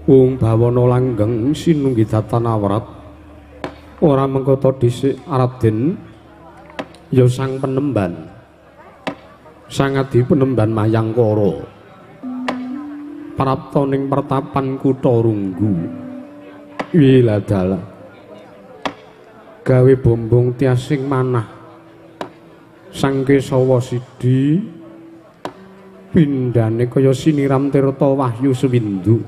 Wong bawana langgeng sinunggi datanawrat ora mengkota dhisik Raden ya sang penemban sangadi penemban Mayangkara prapta ning pertapan Kutha Runggu wiladala gawe bombong tiasing manah sang Kesawa Sidi pindhane kaya siniram tirta wahyu sewindu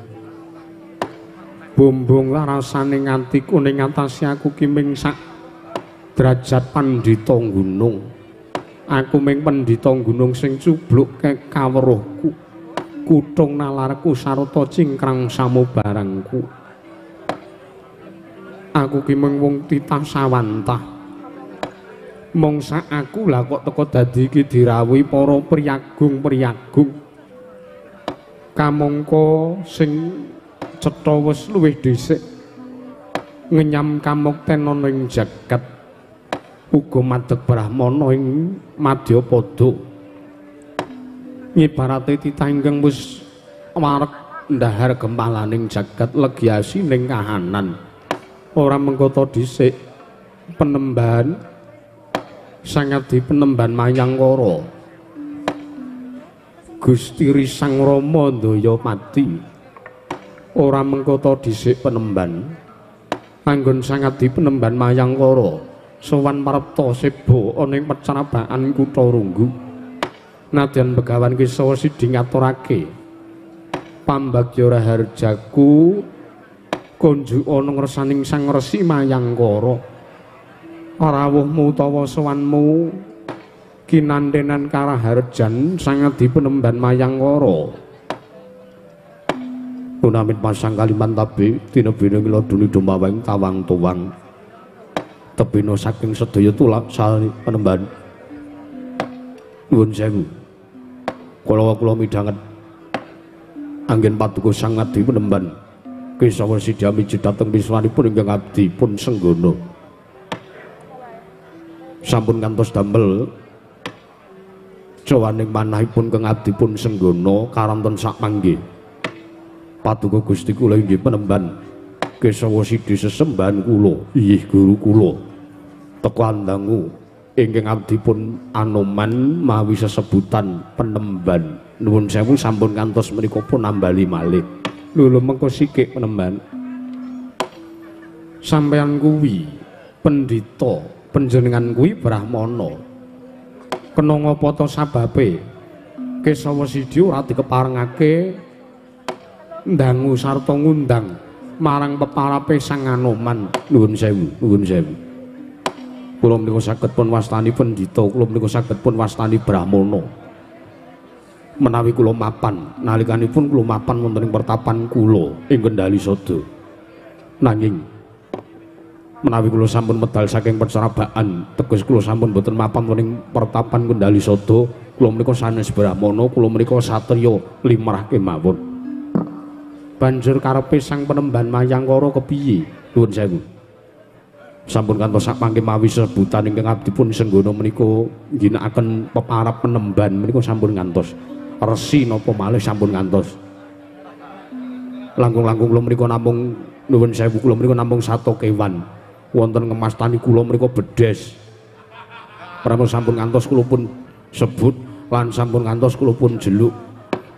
bombong larasane nganti kuning ngatasi aku kiming sak derajat pandhita gunung aku ming pandhita gunung sing cubluk kaweruhku kuthung nalarku sarta cingkrang samubarangku aku kiming wong titah sawantah mongsa aku lah kok teko dadi iki dirawuhi para priyagung kamangka sing cetha wis luwih dhisik ngenyam kamukten ana ing jagat uga madeg brahmana ing Madyapada ngibarate titah ingkang wis wareg ndahar gempalaning jagat legiasi ning kahanan ora mengkota dhisik penemban sangadi penemban Mayangkara Gusti Risang Rama Ndayapati ora mengkota dhisik penemban anggon sangadi penemban Mayangkara sowan marepta seba ana ing pecarabakan Kutha Runggu nadyan begawan Kesawa Sidi ngaturake pambagya raharjaku konjuk ana ngersaning Sang Resi Mayangkara rawuhmu utawa sowanmu kinantenan karaharjan sangadi penemban Mayangkara Punamit pasang kaliman tabi dina bina ngila duni dumaweng tawang tuwang tebino saking sedaya tulak sal penemban nuwun sewu kula midhanget anggen paduka sang ngadi penemban Kesawa Sidi miji dhateng piswanipun ingkang abdi pun senggono sampun kantos damel jawaning manahipun kang abdi pun senggono karanten sak panggih Paduka Gusti kula inggih penemban Kesawa Sidi sesembahan kula inggih guru kula teka andangu ingkang abdipun Anoman mawi sesebutan penemban nuwun sewu sampun kantos menika pun nambali malih lho mengko sikik penemban sampeyan kuwi pendhita panjenengan kuwi brahmana kena ngapa ta sababe Kesawa Sidi ora dikeparengake ndangu sarta ngundang marang peparape Sang Anoman nuwun sewu kula menika saged pun wastani pendhita kula menika saged pun wastani brahmana menawi kula mapan nalikanipun kula mapan wonten ing pertapan kula ing Kendali Sada nanging menawi kula sampun medal saking pecarabakan teges kula sampun boten mapan wonten ing pertapan Kendali Sada kula menika sanes brahmana kula menika satriya limrah kemawon banjur karepe sang penemban Mayangkara kepiye nuwun sewu sampun kantos sak pangke mawi sebutan ingkang abdipun senggono menika ginakaken peparap penemban menika sampun ngantos resi napa malih sampun ngantos langkung-langkung kula menika namung nuwun sewu kula menika namung sato kewan wonten ngemastani kula menika bedes pramila sampun ngantos kula pun sebut lan sampun ngantos kula pun jeluk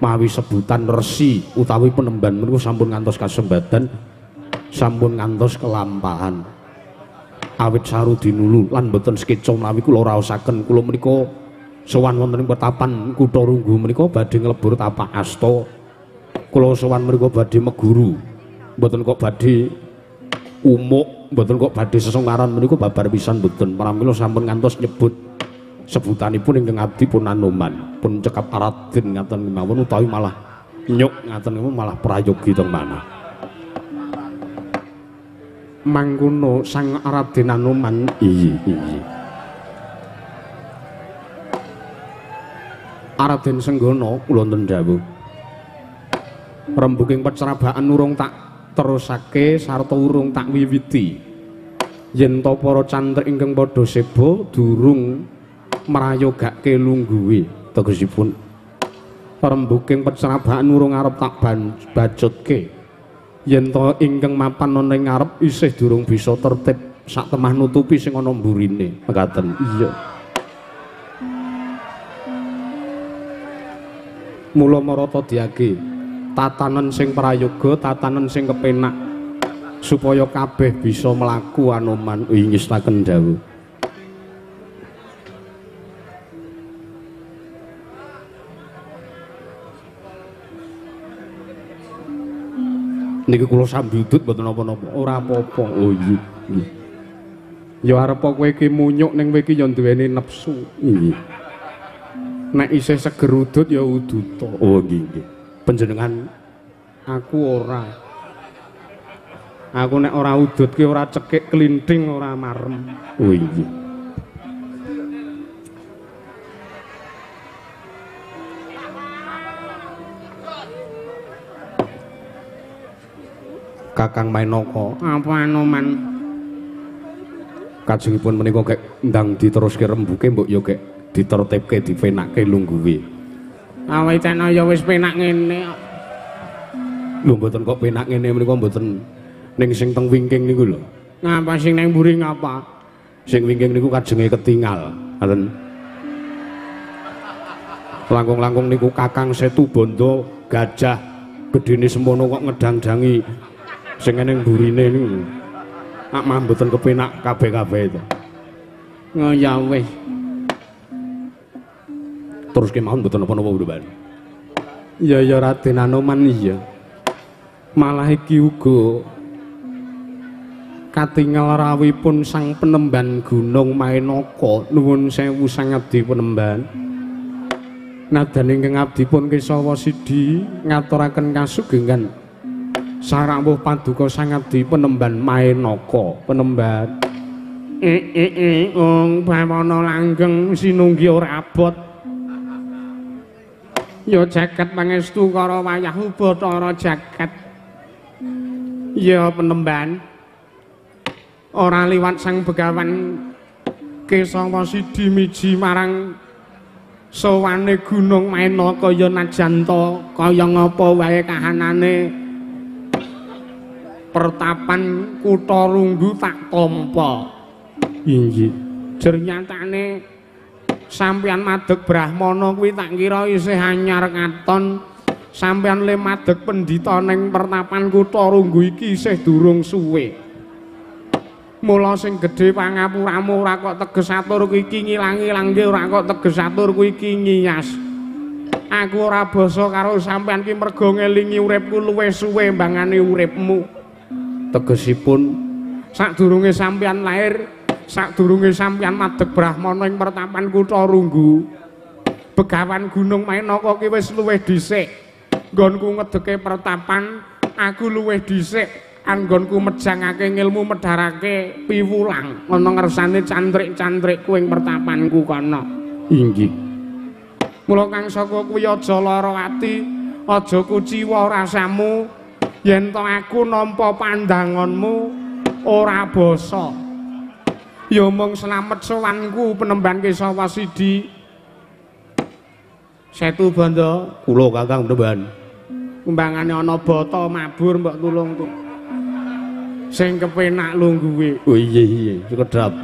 mawi sebutan resi utawi penemban menika sampun ngantos kasembadan sampun ngantos kelampahan awit saru dinulu lan boten skeca menawi kula raosaken kula menika sowan wonten ing pertapan Kutha Runggu menika badhe nglebur tapak asta kula sowan menika badhe meguru boten kok badhe umuk boten kok badhe sesungkaran menika babar pisan boten pramila sampun ngantos nyebut sebutanipun ingkang abdi pun Anoman pun cekap Raden ngaten kemawon utawi malah nyuk ngaten kemawon malah prayogi teng manah mangkono Sang Raden Anoman iya Raden Senggono kula wonten dawuh rembuking pecerabakan urung tak terusake sarta urung tak wiwiti yen to para cantrik ingkang padha seba durung mrayogake lungguhe tegesipun rembuking pecerabakan urung arep tak bacutke yen to ingkang mapan ana ing ngarep isih durung bisa tertib sak temah nutupi sing ana mburine mekaten iya mula marata diage tatanen sing prayoga tatanen sing kepenak supaya kabeh bisa mlaku Anoman ngestaken dawuh niki kula sambidut mboten napa-napa ora apa-apa oh iya ya arep kowe iki munyuk ning kowe iki ya duweni nepsu nggih nek isih seger udut ya uduta oh nggih panjenengan aku nek ora udut ki ora cekik klinthing ora marem oh nggih Kakang Mainaka apa Anoman kajengipun menika kek ndang diteruske rembuke mbok ya kek ditertibke dipenakke lungguhe awitena ya wis penak ngene lho mboten kok penak ngene menika mboten ning sing teng wingking niku lho ngapa sing nang mburi ngapa sing wingking niku kajenge ketingal ngoten langkung-langkung niku Kakang Setu Banda gajah gedene semana kok ngedang-dangi sing ning burine niku nek mah mboten kepenak kabeh-kabeh itu. Oh ya wis. Terus ki mawon mboten napa-napa Mbak. Iya ya Raden Anoman iya. Malah iki uga katingal rawipun sang penemban Gunung Mainaka nuwun sewu sang abdi penemban. Nadan ingkang abdipun Kesawa Sidi ngaturaken kasugengan sarawuh paduka sang abdi penemban Mainaka penemban bawana langgeng sinunggi ora abot ya jagat pangestu karo wayah Bathara jagat ya penemban ora liwat sang begawan Kesawa Sidi miji marang sowane Gunung Mainaka ya najanta kaya ngapa wae kahanane pertapan Kutha Runggu tak tampa. Inggih. Jernyatane sampeyan madeg Brahmana kuwi tak kira isih anyar katon. Sampeyan le madeg pendhita ning pertapan Kutha Runggu iki isih durung suwe. Mula sing gedhe pangapuramu ora kok teges atur kuwi iki ngilang-ilangke ora kok teges atur kuwi iki ngiyas. Aku ora basa karo sampeyan ki merga ngelingi uripku luwih suwe mbangane uripmu. Tegesipun sadurunge sampeyan lair sadurunge sampeyan madeg Brahmana ing pertapan Kutha Runggu begawan Gunung Mainaka ki wis luwih dhisik nggonku ngedeke pertapan aku luwih dhisik anggonku mejangake ngilmu medharake piwulang ana ngersane candrik-candrikku ing pertapanku kana inggih mula kang saka kuwi aja lara ati aja kuciwa rasamu yen to aku nampa pandanganmu ora basa ya mung slamet sowanku penemban Kesawa Sidi Setu Banda kula Kakang penemban kumbangane ana bata mabur mbok tulung tuh sing kepenak lungguhe oh iya sekedap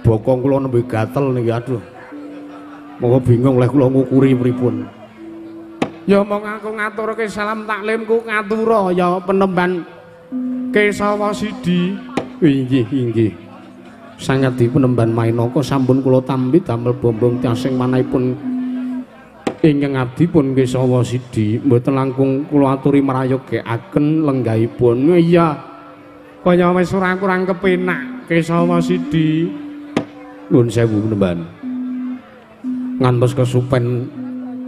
bokong kula nembe gatel niki aduh monggo bingung leh kula ngukuri pripun. Ya mong aku ngaturke salam taklimku ngatura ya penemban Kesawa Sidi. Inggih. Sang abdi penemban Mainaka sampun kula tampi damel bombong tiasing manahipun ingkang abdi pun Kesawa Sidi. Mboten langkung kula aturi marayogaken lenggahipun. Iya. Kaya wis ora kurang kepenak Kesawa Sidi. Nuwun sewu penemban. Ngantos kesupen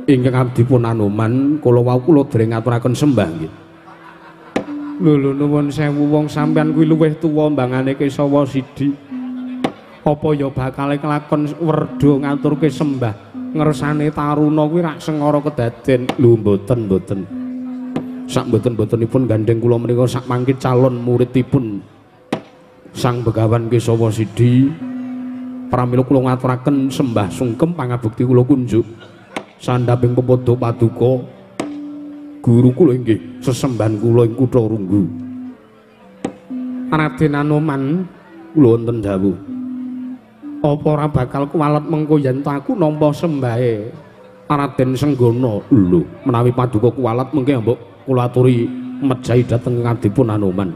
ingkang abdipun Anoman kula wau kula dereng ngaturaken sembah nggih. Lho nuwun sewu wong sampean kuwi luwih tuwa mbangane Kesawa Sidi. Apa ya bakal kelakon werda ngaturke sembah ngersane taruna kuwi rak sengara kedaden. Lho mboten. Sak mboten-mbotenipun gandeng kula menika sak mangke calon muridipun Sang Begawan Kesawa Sidi. Pramila kula ngaturaken sembah sungkem pangabekti kula kunjuk. sandhaping pepodo paduka guru kula inggih sesembahan kula ing Kutha Runggu. Raden Anoman kula wonten dawuh. Apa ora bakal kuwalet mengko yen aku nampa sembahe Raden Senggana lho menawi paduka kuwalet mengke mbok kula aturi mejahi dhateng ngadipun Anoman.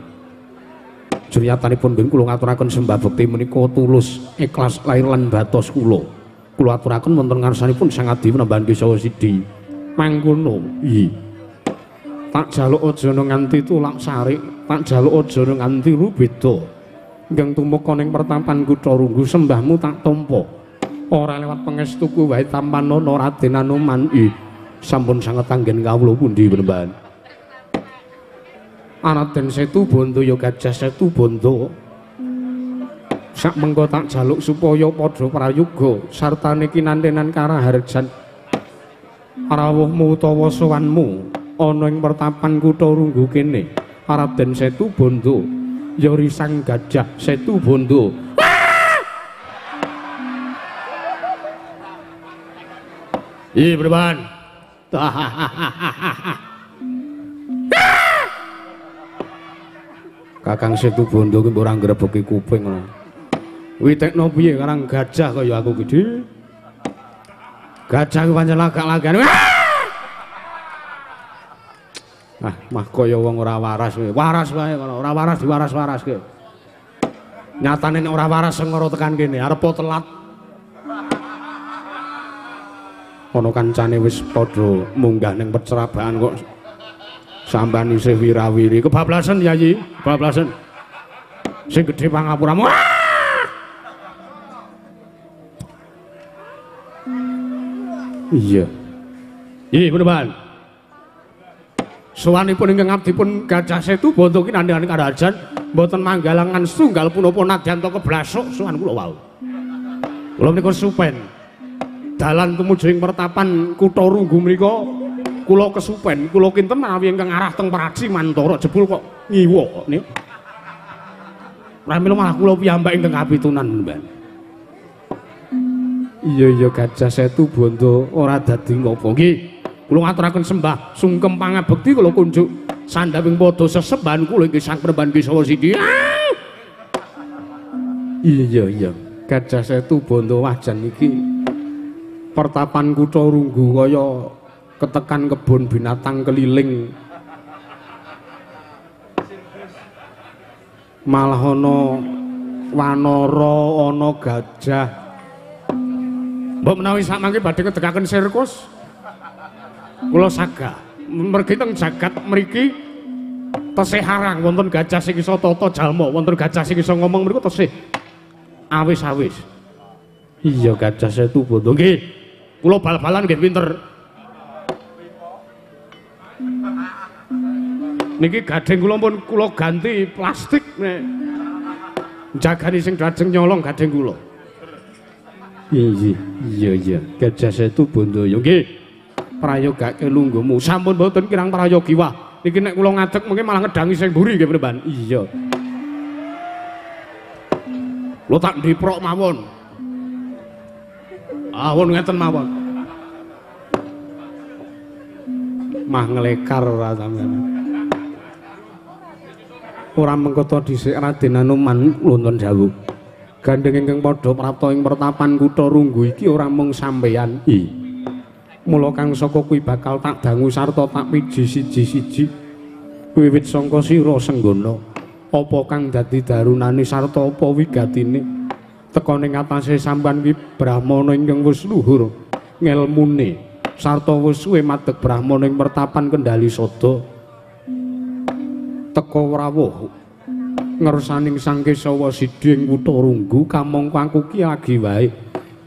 Juryatanipun ben kula ngaturaken sembah bekti menika tulus ikhlas lair lan batos kula. Kula aturaken wonten ngarsanipun Sang Adi Panembahan Kisah Sidi. Mangkono. Iya. Tak jaluk aja nganti tulak sarik, tak jaluk aja nganti rubeda. Ingkang tumeka ning pertapan Kutha Runggu sembahmu tak tampa. Ora lewat pangestuku wae tampanana Raden Anoman. Sampun sanget anggen kawula pundi Panembahan. Raden Setu Banda ya Gajah Setu Banda. Sak mengko tak jaluk supaya padha prayoga sartane kinantenan karaharjan rawuhmu utawa sowanmu ana ing pertapan Kutha Runggu kene. Raden Setu Banda ya risang Gajah Setu Banda. Iya Panembahan. Kakang Setu Banda ki ora ngrebeki kuping ngono. Witekno piye karang gajah kaya aku gede. Gajah ki pancen lagak-lagan. Ah, mah kaya wong ora waras kowe. Waras wae ngono, ora waras diwaras-waraske. Nyatane nek ora waras sengara tekan kene, arep telat. Ana kancane wis padha munggah ning pecerabahan kok sampean isih wirawiri. Kebablasan Yayi, kebablasan. Sing gedhe pangapuramu. Iya. Iya, Panembahan. Sowanipun ingkang abdipun Gajah Setu Banda kinandhane karajan mboten manggalangan setunggal punapa nadyanto keblasok sowan kula wau. Kula menika supen. Dalan tumuju ing pertapan Kutha Runggu menika kula kesupen, kula kinten menawi ingkang arah teng Praji Mantara jebul kok ngiwa kok niku. Pramila malah kula piyambak ingkang kapitunan Panembahan. Iya Gajah Setu Banda ora dadi ngapa nggih. Kula ngaturaken sembah sungkem pangabekti kula kunjuk sandhaping padha sesembahan kula inggih Sang Panembahan Kisah Sidi. Iya Gajah Setu Banda wajan iki pertapan Kutha Runggu kaya ketekan kebon binatang keliling. Malah ana wanara, ana gajah. Mbok menawi sakmangke badhe ngedekaken sirkus kula sagah mergi teng jagat mriki tesih harang wonten gajah sing isa tata jalma, wonten gajah sing isa ngomong mriku tesih awis-awis. Iya Gajah Setu Banda nggih. Kula bal-balan nggih pinter. Niki gading kula pun kula ganti plastik nek jagani sing lajeng nyolong gading kula. Iya Gajah Setu Banda ya nggih. Prayogake lungguhmu sampun mboten kirang prayogi wah. Niki nek kula ngadeg mungkin malah ngedangi sing mburi nggih Panembahan. Iya. Lho tak ndiprok mawon. Awon ngeten mawon. Mah nglekar ora sampeyan. Ora mengko to dhisik Raden Anoman wonten dawuh. Gandeng ingkang padha prapta ing pertapan Kutha Runggu iki ora mung sampeyan. Mula kang saka kuwi bakal tak dangu sarta tak piji siji-siji. Wiwit sangka sira Senggana, apa kang dadi darunane sarta apa wigatine? Teka ning atase sampean kuwi Brahmana ingkang wis luhur ngelmune sarta wis suwe madeg Brahmana ing pertapan Kendali Sada. Teka rawuh ngersaning Sang Kesawa Sidi ing Kutha Runggu kamangka aku ki lagi wae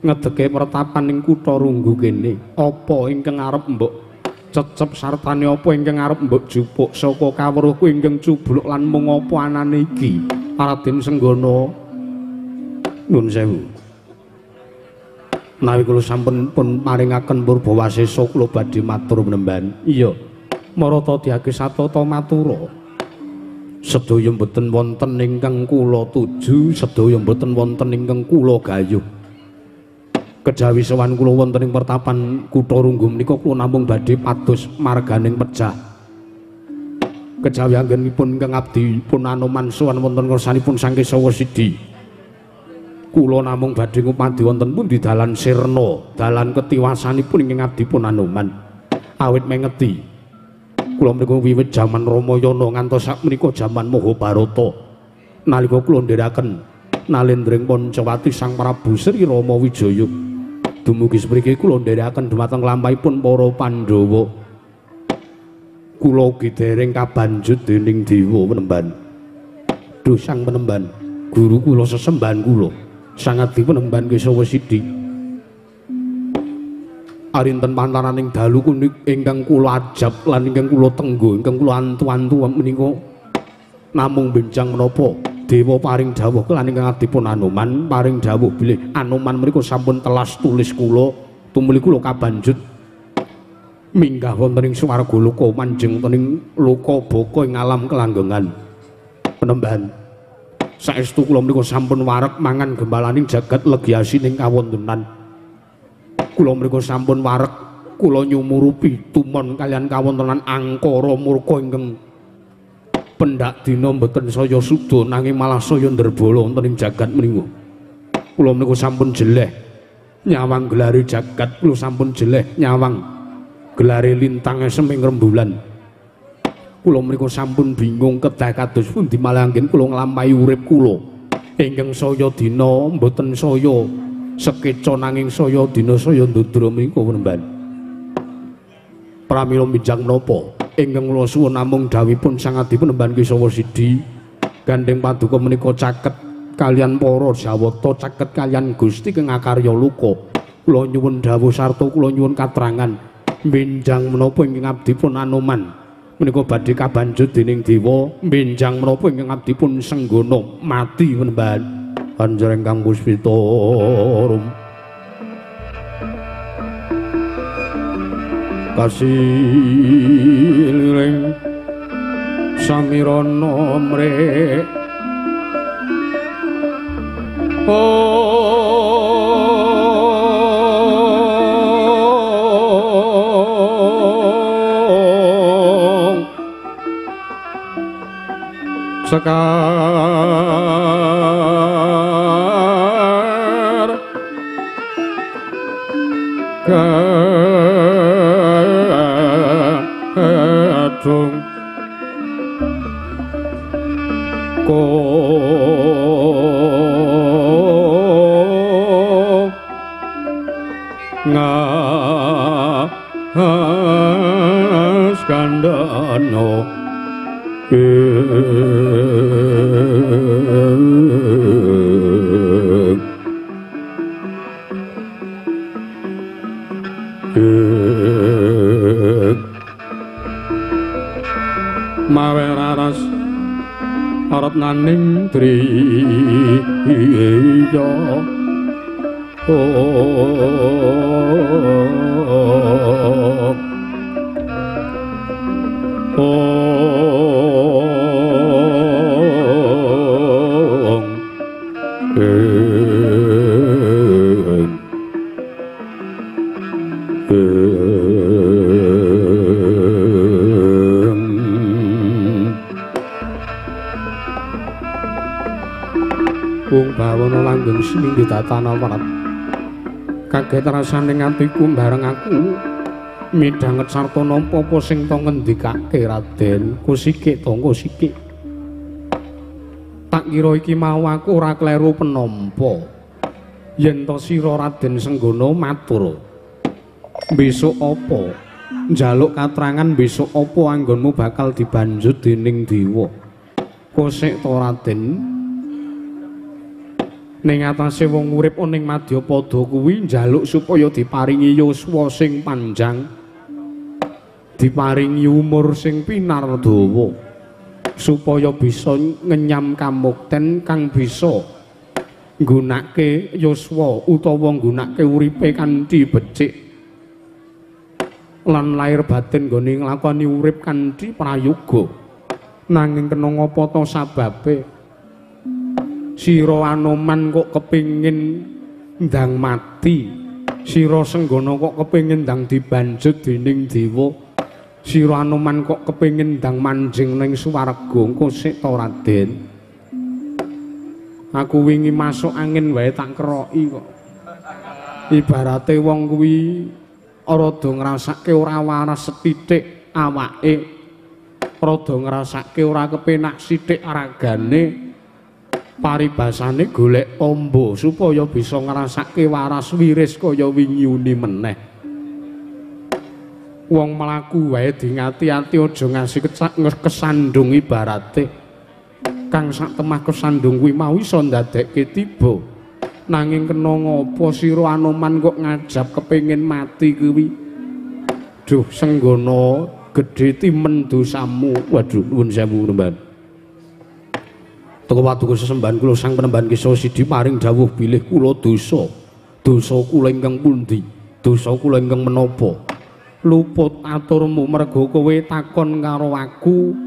ngedeke pertapan ing Kutha Runggu kene. Apa ingkang arep mbok cecep sartane apa ingkang arep mbok jupuk saka kawruhku ingkang cubluk lan mung apa anane iki Raden Senggana. Nuwun sewu. Menawi kula sampun pun maringaken purba wasesa kula badhe matur Panembahan. Iya. Marata diake satata matura. Sedaya mboten wonten ingkang kula tuju, sedaya mboten wonten ingkang kula gayuh. kejawi sowan kula wonten ing pertapan Kutha Runggu menika kula namung badhe pados marganing pejah. Kejawi anggenipun ingkang abdi pun Anoman sowan wonten kersanipun Sang Kesawa Sidi. Kula namung badhe ngupadi wonten pundi dalan sirna, dalan ketiwasanipun ingkang abdi pun Anoman. Awit mengeti kula menika wiwit jaman Ramayana ngantos sakmenika jaman Mahabharata. Nalika kula ndherekaken nalendring Pancawati Sang Prabu Sri Rama Wijaya. Dumugi spriki kula ndherekaken dhumateng lampahipun para Pandhawa. Kula ugi dereng kabanjut dening dewa Penemban. Duh Sang Penemban, guru kula sesembahan kula, Sang Adi Penemban Kesawa Sidi. Arinten pantaraning dalu ingkang kula ajab lan ingkang kula tenggo, ingkang kula antu-antu menika namung benjang menapa dewa paring dawuh lan ingkang adipun Anoman paring dawuh bilih Anoman menika sampun telas tulis kula tumuli kula kabanjut minggah wonten ing swarga loka manjing wonten ing loka baka ing alam kelanggengan. Penemban saestu kula menika sampun wareg mangan gembalaning jagat legiasining kawontenan. Kula menika sampun wareg kula nyumurupi tumon kalian kawontenan angkara murka ingkang pendak dina mboten saya suda nanging malah saya nderbala wonten ing jagat menika. Kula menika sampun jeleh nyawang gelare jagat, kula sampun jeleh nyawang gelare lintang esem ing rembulan. Kula menika sampun bingung kedah kados pundi malah anggen kula nglampahi urip kula ingkang saya dina mboten saya sekeca nanging saya dina saya ndudra menika Penemban. Pramila minjang menapa ingkang kula suwun namung dawuhipun Sang Adi Penemban Kesawa Sidi gandeng paduka menika caket kalian para Jawata, caket kalian Gusti kang akarya luka. Kula nyuwun dawuh sarta kula nyuwun katrangan minjang menapa ingkang abdipun Anoman menika badhe kabanjut dening dewa, minjang menapa ingkang abdipun Senggana mati Penemban. Anjreng Kang Puspita rum kasiling samirana mrek sekar kadung ko skandana maweraras arep naning driya Wong bawana langgeng sininggi tatana warat kaget rasaning atiku bareng aku midhanget sarta nampa apa sing to ngendikake Raden Kusikik to Kusikik tak kira iki mau aku ora kleru penampa yen to sira Raden Senggana matur besok apa njaluk katrangan besok apa anggonmu bakal dibanjut dening dewa kosek to Raden ning atase wong urip ning Madyapada kuwi njaluk supaya diparingi yuswa sing panjang, diparingi umur sing pinardawa, supaya bisa ngenyam kamukten kang bisa nggunakake yuswa utawa nggunakake uripe kanthi becik lan lair batin nggone nglakoni urip kanthi prayoga. Nanging kena ngapa to sababe? Sira Anoman kok kepingin ndang mati Sira Senggana kok kepengin ndang dibanjut dening dewa. Sira Anoman kok kepengin ndang manjing ning swarga. Engko sik to Raden. Aku wingi masuk angin wae tak keroki kok. Ibarate wong kuwi rada ngrasake ora waras sethithik awake. Rada ngrasake ora kepenak sithik ragane. Paribasane golek tombo supaya bisa ngrasake waras wiris kaya wingi uni meneh. Wong mlaku wae dingati-ati aja ngasih kesandung ibarate. Kang sak temah kesandung kuwi mau iso ndadekke tiba. Nanging kena ngopo sira Anoman kok ngajab kepengin mati kuwi. Duh Senggana gedhe timen dosamu. Waduh nuwun sewu Remban. Teka paduka sesembahan kula Sang Penemban Kisa Sidi paring dawuh bilih kula dosa. Dosa kula ingkang pundi? Dosa kula ingkang menapa? Luput aturmu merga kowe takon karo aku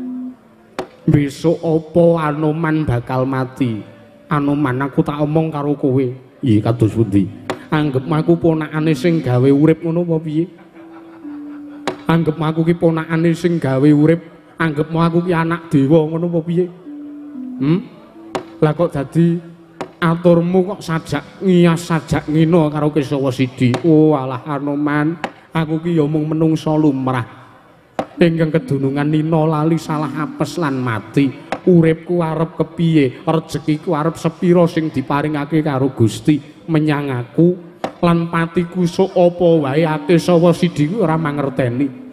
besok apa Anoman bakal mati. Anoman aku tak omong karo kowe. Iya kados pundi? Anggep aku ponakane sing gawe urip ngono apa piye? Anggep aku ki ponakane sing gawe urip, anggep aku ki anak dewa ngono apa piye? Lah kok dadi aturmu kok sajak ngiyas sajak ngina karo Kesawa Sidi. Oh alah Anoman, aku ki ya mung menungsa lumrah. Ingkang kedunungan nina lali salah apes lan mati. Uripku arep kepiye? Rezekiku arep sepira sing diparingake karo Gusti menyang aku lan patiku sok apa wae Kesawa Sidi ku ora mangerteni.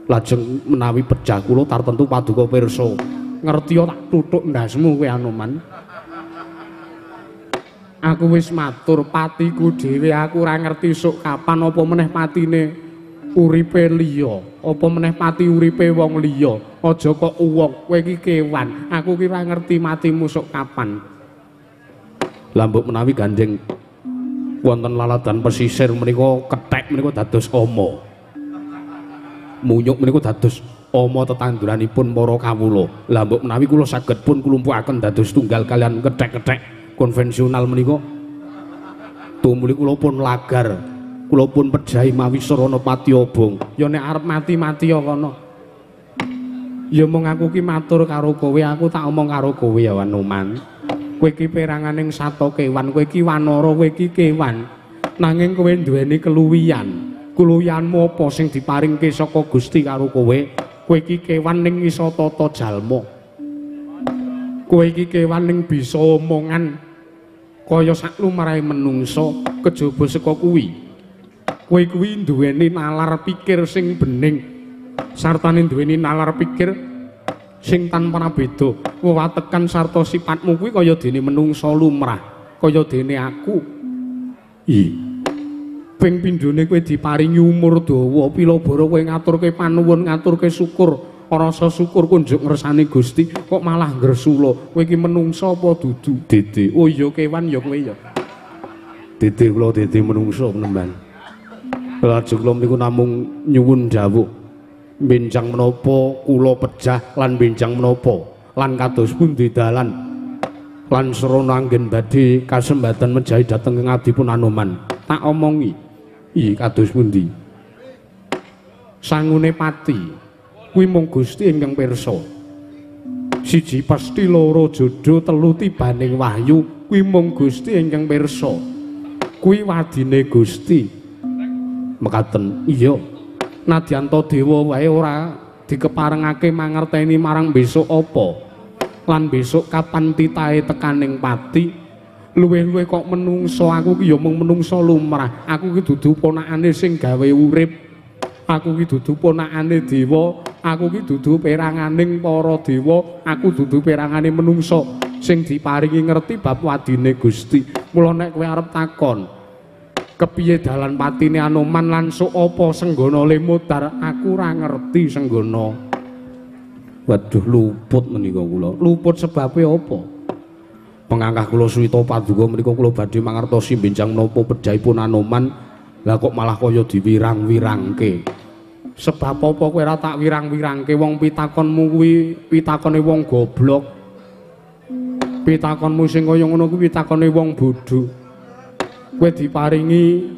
Lajeng menawi pejah kula tartentu paduka pirsa ngerti tak tutuk ndasmu kowe Anoman. Aku wis matur patiku dhewe aku ora ngerti sok kapan apa meneh patine uripe liya, apa meneh pati uripe wong liya. Aja kok uwong, kowe iki kewan. Aku ki ora ngerti matimu sok kapan. Lambuk menawi gandeng wonten laladan pesisir menika kethek menika dados ama. Munyuk menika dados ama tetanduranipun para kawula. Lah mbok menawi kula saged pun kulumpukaken dados tunggal kalian kethek-kethek konvensional menika. Tumuli kula pun lagar, kula pun pejahi mawi sarana pati obong. Ya nek arep mati-mati ya kono. Ya mung aku ki matur karo kowe, aku tak omong karo kowe ya Anoman. Kowe iki peranganing sato kewan, kowe iki wanara, kowe iki kewan. Nanging kowe duweni keluwihan. Kuluwihanmu apa sing diparingke saka Gusti karo kowe? Kowe iki kewan ning isa tata jalma. Kowe iki kewan ning bisa omongan kaya sak lumrahe menungsa. Kejaba saka kuwi, kowe kuwi duweni nalar pikir sing bening, sartane duweni nalar pikir sing tanpa beda. Wewatekan sarta sifatmu kuwi kaya dene menungsa lumrah, kaya dene aku. Ping pindhone kowe diparingi umur dawa, pilabara kowe ngaturke panuwun, ngaturke syukur, rasa syukur kunjuk ngersani Gusti, kok malah ngresula. Kowe iki menungsa apa dudu? Dede. Oh iya kewan ya kowe ya. Dede kula dede menungsa Penemban. Lajeng kula niku namung nyuwun dawuh. Benjang menapa kula pejah lan benjang menapa lan kados pundi dalan lan serana anggen badhe kasembatan menjahi dhateng ngabdipun Anoman. Tak omongi. Kados pundi? Sangune pati kuwi mung Gusti ingkang pirsa. Siji pasti, loro jodho, telu tibaning wahyu, kuwi mung Gusti ingkang pirsa. Kuwi wadine Gusti. Mekaten. Iya. Nadyan to dewa wae ora dikeparengake mangerteni marang besok apa. Lan besok kapan titahe tekaning pati. Luwih-luwih kok menungso, aku ki ya mung menungso lumrah. Aku ki dudu ponakane sing gawe urip. Aku ki dudu ponakane dewa. Aku ki dudu peranganing para dewa. Aku dudu perangane menungso sing diparingi ngerti bab wadine Gusti. Mula nek kowe arep takon kepiye dalan patine Anoman lan sok apa Senggana Lemudar, aku ora ngerti Senggana. Waduh luput menika kula. Luput sebabe apa? Pengangkah kula Suwita Paduka menika kula badhe mangertosi benjang menapa pedhahipun Anoman. Lah kok malah kaya diwirang-wirangke. Sebab apa kowe ora tak wirang-wirangke? Wong pitakonmu kuwi pitakone wong goblok. Pitakonmu sing kaya ngono kuwi pitakone wong bodho. kowe diparingi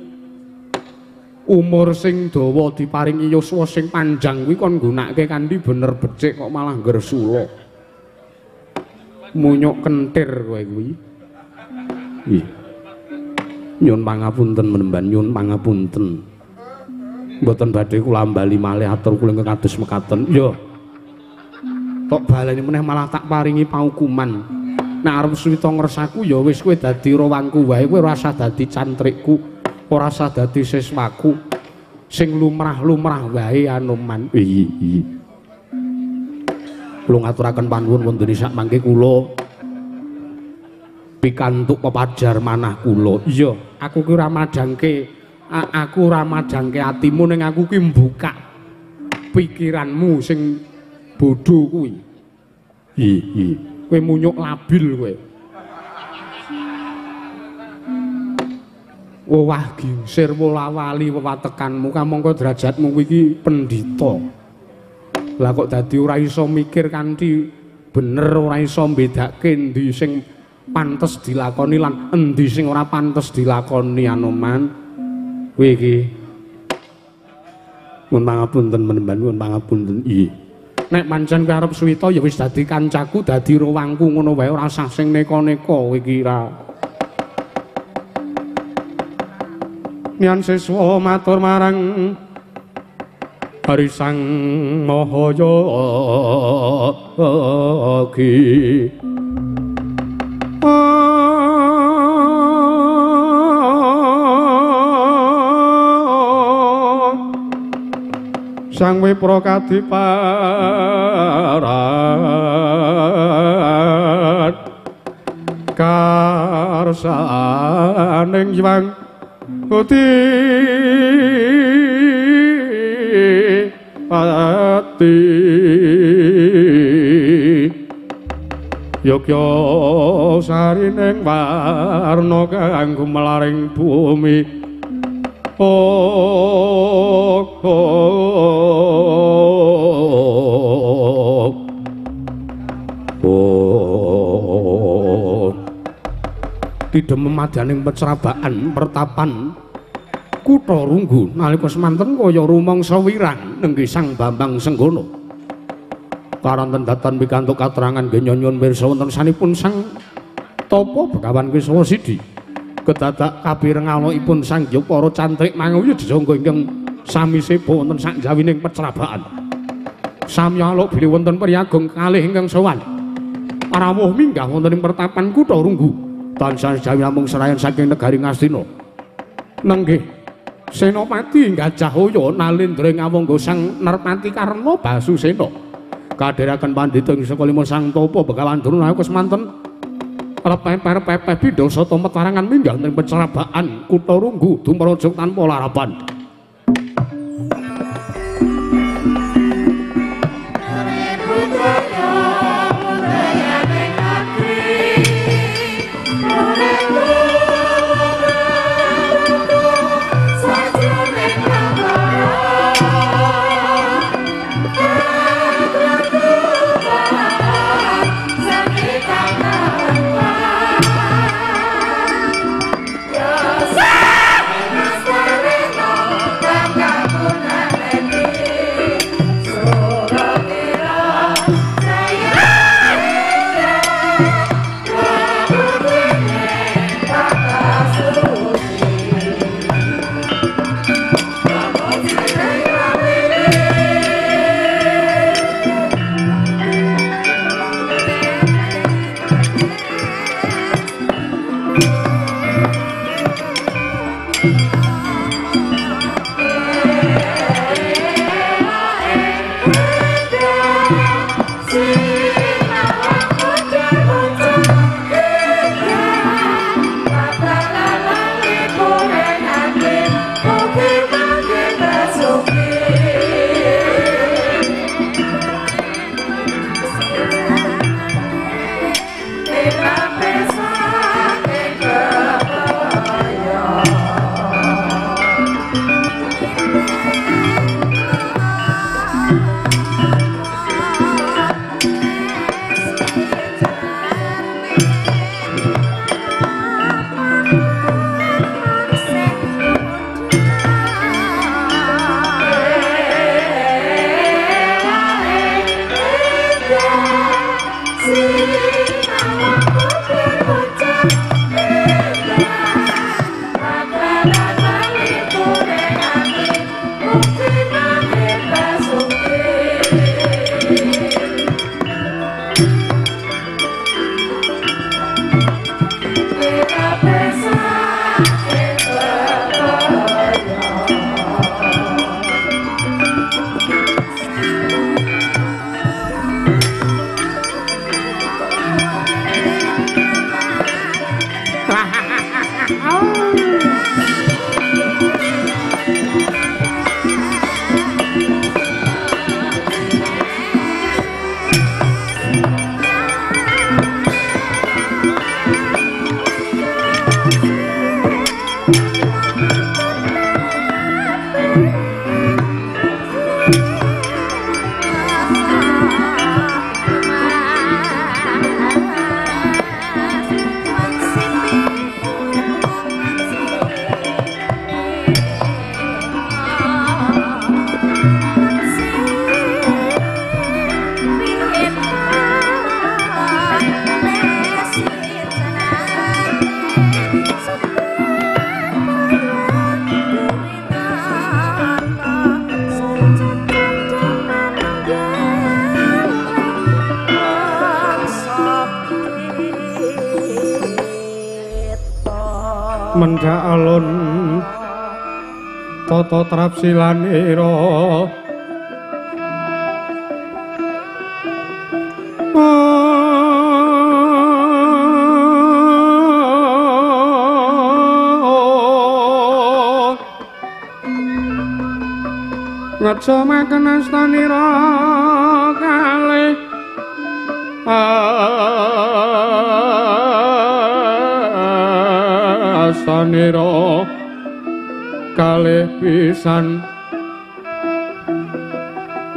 umur sing dawa, diparingi yuswa sing panjang kuwi kon nggunakake kanthi bener becik kok malah nggersula. Munyuk kentir kowe kuwi. Nggih. Nyuwun pangapunten menemban, nyuwun pangapunten. Mboten badhe kula bali malih atur kula ingkang kados mekaten. Ya. Tok baleni meneh malah tak paringi paukuman. Nek arep suwita ngresaku ya wis kowe dadi rawangku wae, kowe ora usah dadi cantrikku, ora usah dadi siswaku. Sing lumrah-lumrah wae Anoman. Iya. Kula ngaturaken panuwun wonten sak mangke kula pikantuk pepajar manah kula. Iya, aku ki ora madhangke atimu ning aku ki mbukak pikiranmu sing bodho kuwi. Iya. Kowe munyuk labil kowe. Wah gingsir wolawali wewatekanmu kamangka derajatmu kuwi iki pendhita. Lah kok dadi ora iso mikir kanthi bener, ora iso mbedake endi sing pantes dilakoni lan endi sing ora pantes dilakoni Anoman. Kowe iki mun pangapunten menemban, mun pangapunten. Iya. Nek pancen kowe arep suwita ya wis dadi kancaku, dadi rawangku ngono wae, ora usah sing neka-neka kowe iki ra. Nyan siswa matur marang Hari Sang Mahayogi. Sang Wipra kadiparan karsaning Hyang Pati Yogya sarining warna kang gumelaring bumi. Didem madaning pecrabaan pertapan Kutha Runggu nalika semanten kaya rumangsa wirang nenggih Sang Bambang Senggono. Karanten datan pikantuk katerangan nggih nyuwun pirsa wonten sanipun Sang Tapa Begawan Kiswa Sidi. Kedadak kabirengalipun Sang Para Cantrik manguyu dijangga ingkang sami sepa wonten sak jawining pecrabaan. Sami aluk bilih wonten priyagong kalih ingkang sowan. Parawuh minggah wonten ing pertapan Kutha Runggu. Tansah jawi namung serayan saking negari Ngastina. Nenggih Senopati Gajah Hoya nalindring ngawangga Sang Narpati Karna Basusena. Kadheraken pandhita ing saka lima Sang Tapa Begawan Drona semanten repeh-repeh bidhasata metarangan minggah ing pecrabaan Kutha Runggu dumraja tanpa larapan. Mendak alun tata trap silanira ngaca makan astanira kalih astanira kalih pisan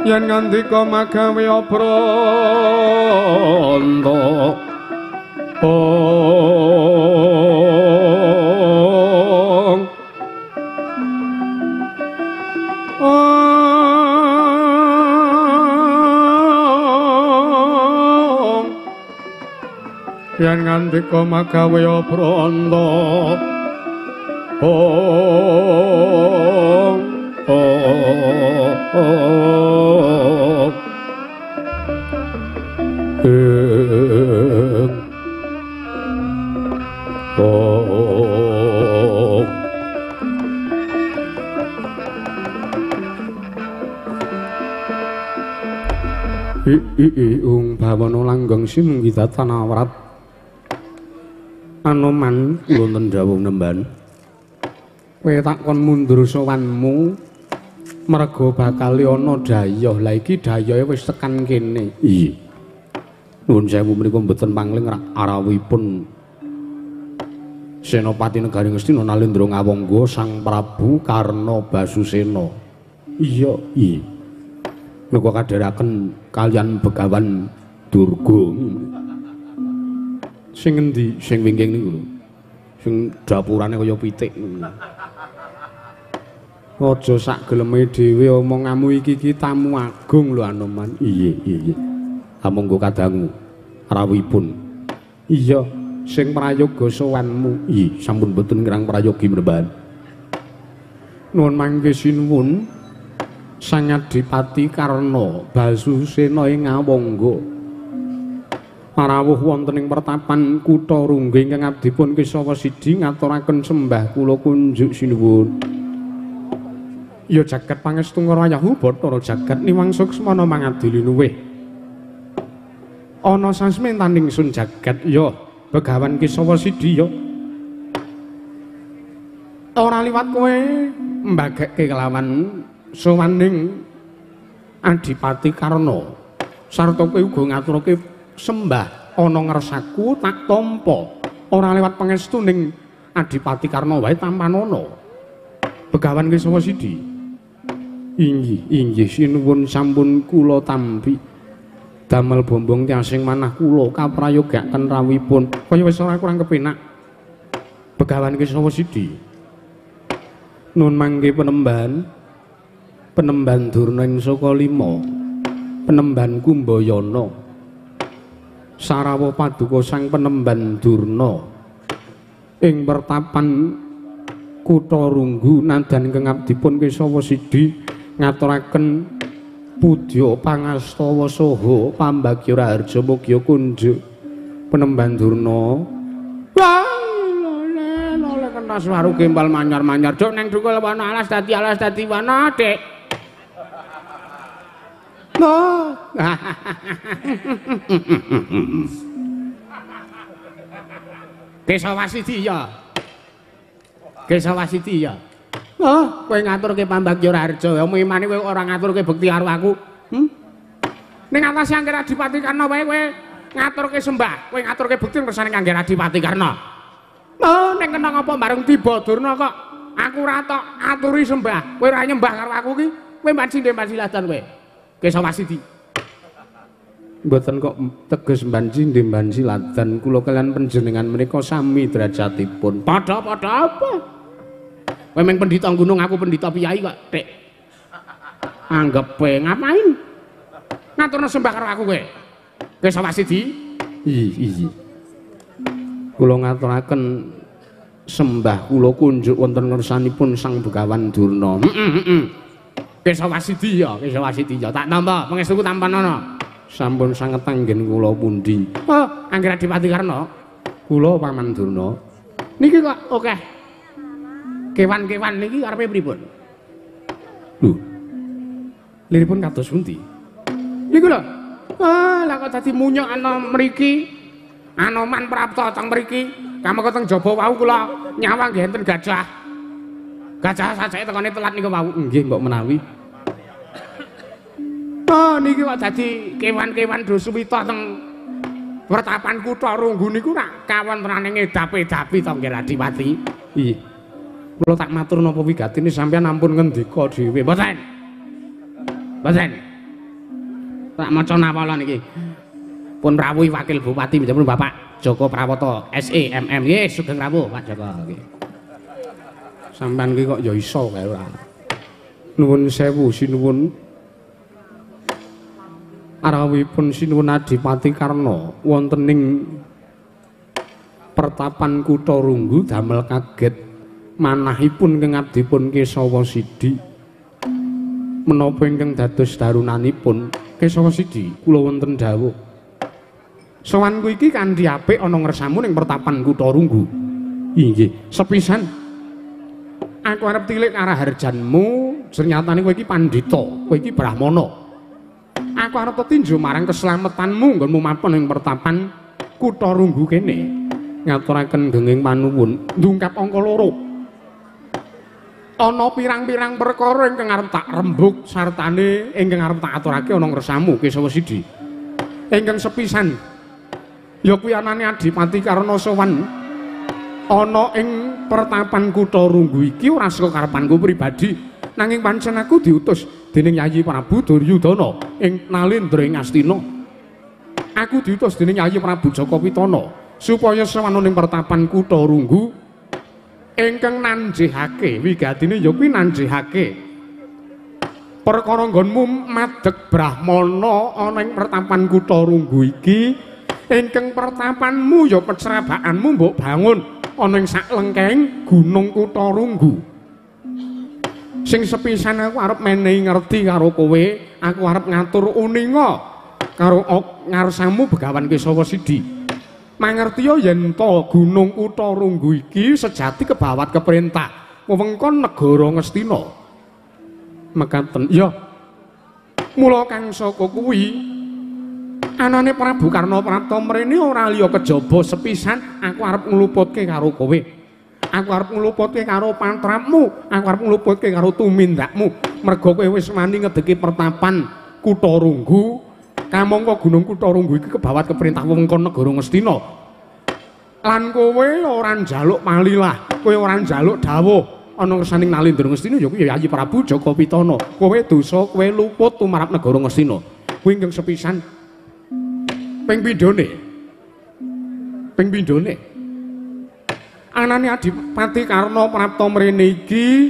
yen ngandika magawe apranta yen ngandika magawe apranta ung bawana langgeng sinunggi tatanawrat Anoman kula tendhawuh nemban kowe takon mundur sowanmu merga bakal ana dhayoh la iki dhayohe wis tekan kene iya nuwun sewu menika mboten pangling arawipun Senopati Negari Ngastina Nalendra Ngawangga Sang Prabu Karna Basusena iya iya menika kadharaken kalian Begawan Durga sing endi sing wingking niku lho sing dapurane kaya pitik aja sak geleme dhewe omonganmu iki tamu agung lho Anoman iya iya amangga kadangmu rawipun iya sing prayoga sowanmu iya sampun boten ngrang prayogi mrembahan nuwun mangke sinuwun Sang Adipati Karna Basusena ing Ngawangga parawuh wonten ing pertapan kutha Rungge ingkang abdipun Kesawa Sidi ngaturaken sembah kula kunjuk sinuwun. Ya jagat pangestu ngarayahu Bathara jagat niwang suksmana mangadili nuwih. Ana sasmentaning sun jagat ya Begawan Kesawa Sidi ya. Ora liwat kowe mbageke kelawan sowaning Adipati Karna. Sarta kowe uga ngaturake sembah ana ngersaku tak tampa ora lewat pangestuning Adipati Karna wae tampanana Begawan Kesawa Sidi inggih sinuwun sampun kula tampi damel bombong tiasing manah kula kaprayogaken rawipun kaya wis ora kurang kepenak Begawan Kesawa Sidi nun mangke penemban Durna ing Saka 5 penemban Kumbayana Sarawa paduka sang penemban Durna ing pertapan Kutha Runggu nadan ingkang abdipun Kesawa Sidi ngaturaken pudya pangastawa saha pambagya raharja mugya kunjuk penemban Durna. Wah, lele kena suara gembal manyar-manyar dok neng dukul wana alas dadi wana dek. No. Kesawa Sidi ya. Kesawa Sidi ya. Oh, kowe ngaturke pambagya raharja, memane kowe ora ngaturke bekti karo aku. Ning atas Angger Adipati Karna wae kowe ngaturke sembah, kowe ngaturke bekti ngersane Angger Adipati Karna. Oh, ning kena ngapa bareng tiba Durna kok aku ora tok aturi sembah, kowe ora nyembah karo aku ki, kowe mbanci ndemban silatan kowe. Kesawa Sidi. Mboten kok teges mbanci ndemban silatan, kula kalian panjenengan menika sami derajatipun. Padha-padha apa? Kowe meng pendhita gunung, aku pendhita piyai kok, Dik. Anggepe ngapain? Ngaturna sembah karo aku kowe. Kesawa Sidi? Iya. Kula ngaturaken sembah kula kunjuk wonten ngersanipun Sang Begawan Durna. Kesawa Sidi ya, Kesawa Sidi ya. Tak tampa, pangestuku tampanana. Sampun sanget anggen kula pundi? Oh, Angger Adipati Karna. Kula Paman Durna. Niki kok akeh. Kewan-kewan niki arepe pripun? Lho. Liripun kados pundi? Niku lho. Ah, lah kok dadi munyuk ana mriki. Anoman prapta teng mriki. Kamangka teng jaba wau kula nyawang nggih enten gajah. Gajah sajake tekane telat niku wau. Nggih, mbok menawi. Oh, niki kok dadi kewan-kewan Duswita teng pertapan Kutha Runggu niku rak kawontenane ngedap-edapi to Angger Adipati. Iya. Kula tak matur napa wigatine sampeyan ampun ngendika dhewe. Mboten. Mboten. Tak maca nawala niki. Pun rawuhi Wakil Bupati menjapun Bapak Joko Prawata SE MM. Nggih, sugeng rawuh Pak Joko nggih. Sampeyan iki kok ya iso kae ora. Nuwun sewu sinuwun. Arawipun sinuwun Adipati Karna wonten ing pertapan Kutha Runggu damel kaget manahipun keng abdipun Kesawa Sidi menapa ingkang dados darunanipun Kesawa Sidi kula wonten dawuh sowanku iki kanthi apik ana ngersamu ning pertapan Kutha Runggu. Inggih, sepisan aku arep tilik karaharjanmu, ternyatane kowe iki pandhita, kowe iki brahmana. Aku arep tinju marang keslametanmu nggonmu mapan ing pertapan Kutha Runggu kene. Ngaturaken genging panuwun ndungkap angka 2. Ana pirang-pirang perkara ingkang arep tak rembug sartane ingkang arep tak aturake ana ngersamu Kesawa Sidi. Ingkang sepisan ya kuwi anane Adipati Karna sowan ana ing pertapan Kutha Runggu iki ora saka karepanku pribadi, nanging pancen aku diutus dening Yayi Prabu Duryudana ing Nalendra ing Astina. Aku diutus dening Yayi Prabu Jaka Pitana supaya sowan ning pertapan Kutha Runggu ingkang nanjihake wigatine ya kuwi nanjihake perkara nggonmu madeg brahmana ana ing pertapan Kutha Runggu iki. Ingkang pertapanmu ya pecrabakanmu mbok bangun ana ing saklengkeng gunung Kutha Runggu. Sing sepisan aku arep menehi ngerti karo kowe, aku arep ngatur uninga karo ngarsamu Begawan Kesawa Sidi. Mangertiya yen to gunung Kutha Runggu iki sejati kebawat keperintah wewengkon negara Ngastina. Mekaten, ya. Mula kang saka kuwi anane Prabu Karna Prapta mrene ora liya kejaba sepisan aku arep ngluputke karo kowe. Aku arep ngluputke karo patrapmu, aku arep ngluputke karo tumindakmu. Merga kowe wis wani ngedeki pertapan Kutha Runggu, kamangka gunung Kutha Runggu iki kebawat keperintah wewengkon negara Ngastina. Lan kowe ora njaluk palilah, kowe ora njaluk dawuh ana ngersaning Nalendra Ngastina ya kuwi Yayi Prabu Jaka Pitana. Kowe dosa, kowe luput tumarap negara Ngastina. Kuwi ingkang sepisan ping pindhone anane Adipati Karna Prapta mrene iki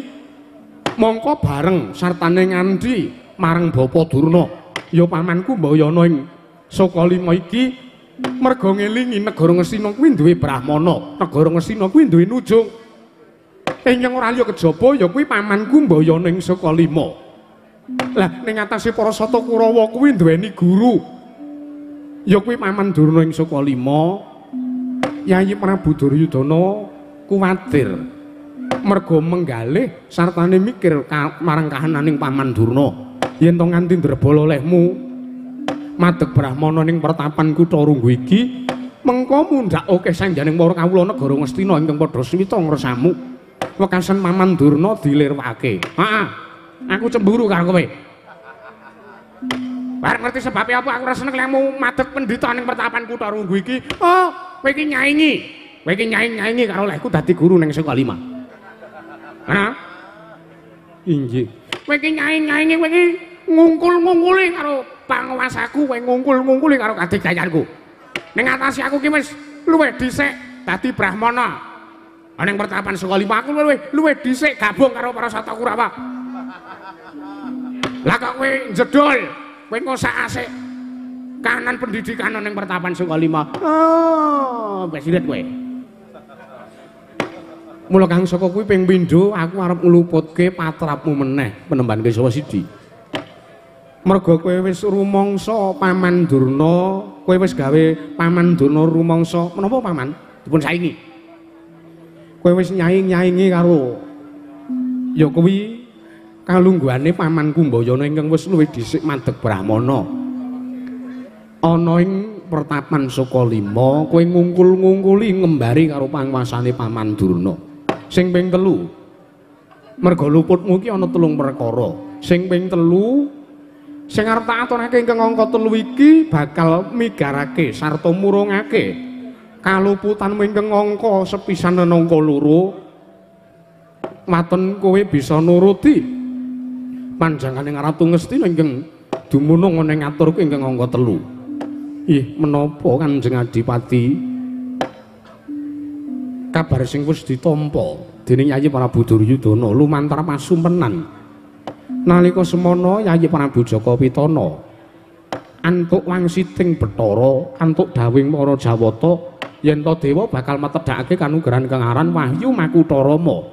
mongko bareng sartane ngandhi marang Bapa Durna ya pamanku mbayana ing Sokalima iki Merga ngelingi negara Ngastina kuwi duwe Brahmana, negara Ngastina kuwi duwe Nujung. Ingkang ora liya kejaba ya kuwi pamanku Mbayaning Sukalima. Lah ning atase para Sata Kurawa kuwi duweni guru. Ya kuwi paman Durna ing Sukalima. Yayi Prabu Duryudana kuwatir merga menggalih sartane mikir marang kahananing paman Durna. Yen to nganti ndrebala olehmu madeg Brahmana ning pertapan Kutha Runggu iki, mengko mundhak akeh sangjaning para kawula negara Ngastina ingkang padha swita ngresamu. Wekasan paman Durna dilirwake. Heeh. Aku cemburu karo kowe. Bareng ngerti sebab apa aku ora seneng lemu madeg pendhita ning pertapan Kutha Runggu iki. Oh, kowe iki nyaingi. Kowe iki nyaingi karo lehku dadi guru ning Sukalima. Ana? Inggih. Kowe iki nyaingi kowe iki ngungkul-ngungkuli karo panguwasaku, kowe ngungkul-ngungkuli karo kadigayanku. Ning atase aku ki wis luwih dhisik dadi Brahmana. Ning pertapan Sukalima aku luwih dhisik gabung karo para Sata Kurawa. Lah kok kowe jedol, kowe ngosak-asik kahanan pendidikan ning pertapan Sukalima. Oh, besirit kowe. Mula kang saka kuwi ping pindho aku arep ngluputke patrapmu meneh Penemban Kesawa Sidi. Merga kowe wis rumangsa paman Durna, kowe wis gawe paman Durna rumangsa menapa paman dipun saingi. Kowe wis nyaing-nyaingi karo ya kuwi kalungguhane pamanku Mbayana ingkang wis luwih dhisik madeg Brahmana. Ana ing pertapan Sukalima kowe ngungkul-ngungkuli ngembari karo panguwasane paman Durna. Sing ping 3, merga luputmu ki ana 3 perkara. Sing ping 3, sing arep tak aturake ingkang angka 3 iki bakal migarake sarta murungake kaluputanmu ingkang angka sepisan angka 2. Waton kowe bisa nuruti panjanganing Ratu Ngastina ingkang dumunung ana ing aturku ingkang angka 3. Ih, menapa Kanjeng Adipati? Kabar sing wis ditampa dening Yayi Prabu Duryudana lumantar pasumpenan. Nalika semana Yayi Prabu Jaka Pitana antuk wangsiting Bathara, antuk dawing para Jawata yen to dewa bakal metedhakake kanugrahan kang aran Wahyu Makutha Rama.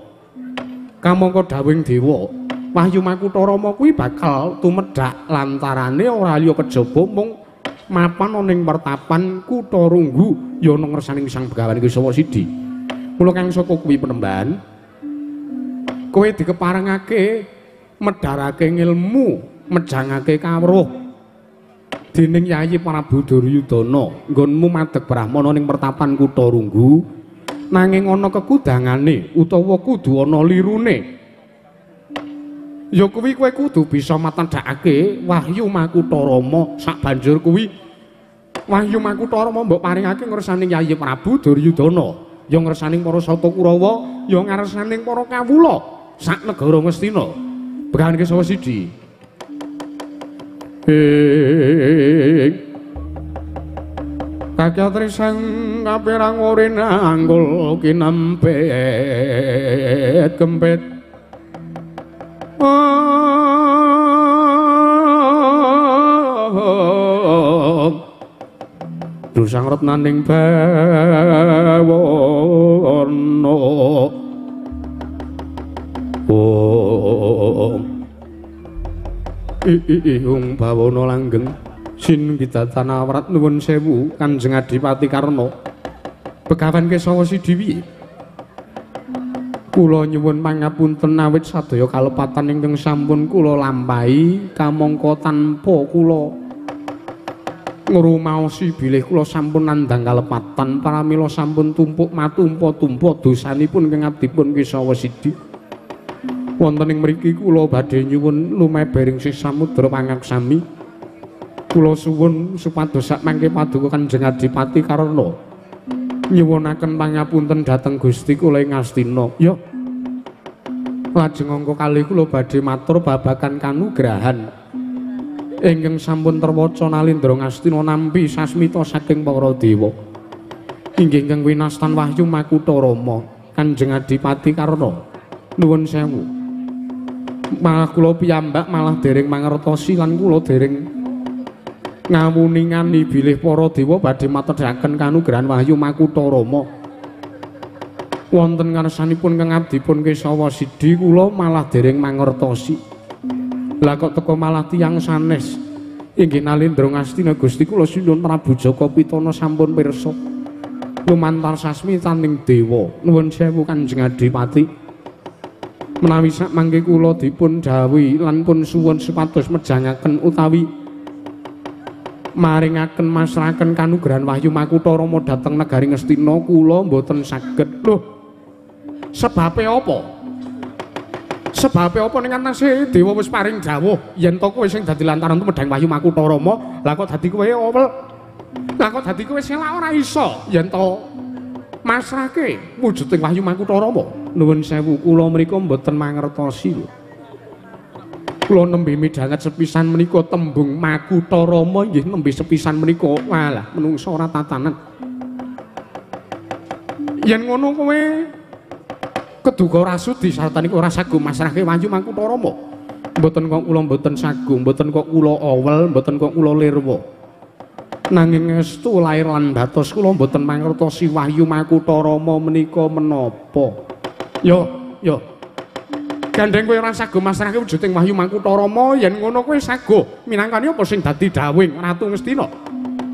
Kamangka dawing dewa, Wahyu Makutha Rama kuwi bakal tumedhak lantarane ora liya kejaba mung mapan ana ing pertapan Kutha Runggu ya ana ngersaning Sang Begawan Kesawa Sidi. Mula kang saka kuwi Penemban, kowe dikeparengake medharake ilmu, mejangake kawruh dening Yayi Prabu Duryudana nggonmu madeg Brahmana ning pertapan Kutha Runggu, nanging ana kekudangane utawa kudu ana lirune. Ya kuwi kowe kudu bisa matedhakake Wahyu Makutha Rama. Sak banjur kuwi Wahyu Makutha Rama mbok paringake ngersaning Yayi Prabu Duryudana, ya ngersaning para Sata Kurawa, ya ngersaning para kawula sak negara Ngastina. Begawan Kesawa Sidi. Kakya trisang kapirang urin anggul kinempet kempet. Dusang retnaning bawana Ihung bawana langgeng sin kidatana awrat nuwun sewu Kanjeng Adipati Karna. Begawan Kesawa Sidi piye? Kula nyuwun pangapunten awit sadaya kalepatan ingkang sampun kula lampahi kamangka tanpa kula ngrumaosi bilih kula sampun nandhang kalepatan paramila sampun tumpuk matumpa-tumpa dosanipun ingkang abdipun Kesawa Sidi. Wonten ing mriki kula badhe nyuwun lumebering sih samudra pangaksami. Kula suwun supados sak mangke paduka Kanjeng Adipati Karna nyuwunaken pangapunten dhateng Gusti kula ing Astina. Ya. Lajeng angka kalih kula badhe matur babagan kanugrahan ingkang sampun terwaca nalindra Ngastina nampi sasmita saking para dewa. Inggih ingkang winastan Wahyu Makutha Rama Kanjeng Adipati Karna. Nuwun sewu. Malah kula piyambak malah dereng mangertosi lan kula dereng ngawuningani bilih para dewa badhe matedhaken kanugrahan Wahyu Makutha Rama. Wonten ngarsanipun kang abdipun Kesawa Sidhi kula malah dereng mangertosi. Lah kok teka malah tiyang sanes. Inggih Nalendra Ngastina Gusti kula sinuwun Prabu Jaka Pitana sampun pirsa. Lumantar sasmi taning dewa. Nuwun sewu Kanjeng Adipati. Menawi sak mangke kula dipun dawuhi lan pun suwun supados mejangaken utawi maringaken masrahaken kanugrahan Wahyu Makutha Rama dhateng negari Ngastina kula mboten saged. Lho, sebabe apa? Sebabe apa ning antase dewa wis paring dawuh yen to kowe sing dadi lantaran tumedhang Wahyu Makutha Rama, lah kok dadi kowe owel? Lah kok dadi kowe sing ora iso yen to masrahke wujuding Wahyu Makutha Rama? Nuwun sewu kula menika mboten mangertosi. Kula nembe midhanget sepisan menika tembung Makutha Rama nggih nembe sepisan menika. Walah, menungso ora tatanan. Yen ngono kowe keduga rasudi sarta niku ora sagu masrahke Wahyu Makutha Rama. Mboten kok kula mboten sagu, mboten kok kula owel, mboten kok kula lirwa. Nanging estu lair lan batos kula mboten mangertosi Wahyu Makutha Rama menika menapa. Yo. Gandeng kowe ora sago masrahke wujuding Wahyu Makutha Rama, yen ngono kowe sago minangkani apa sing dadi dawing Ratu Ngastina.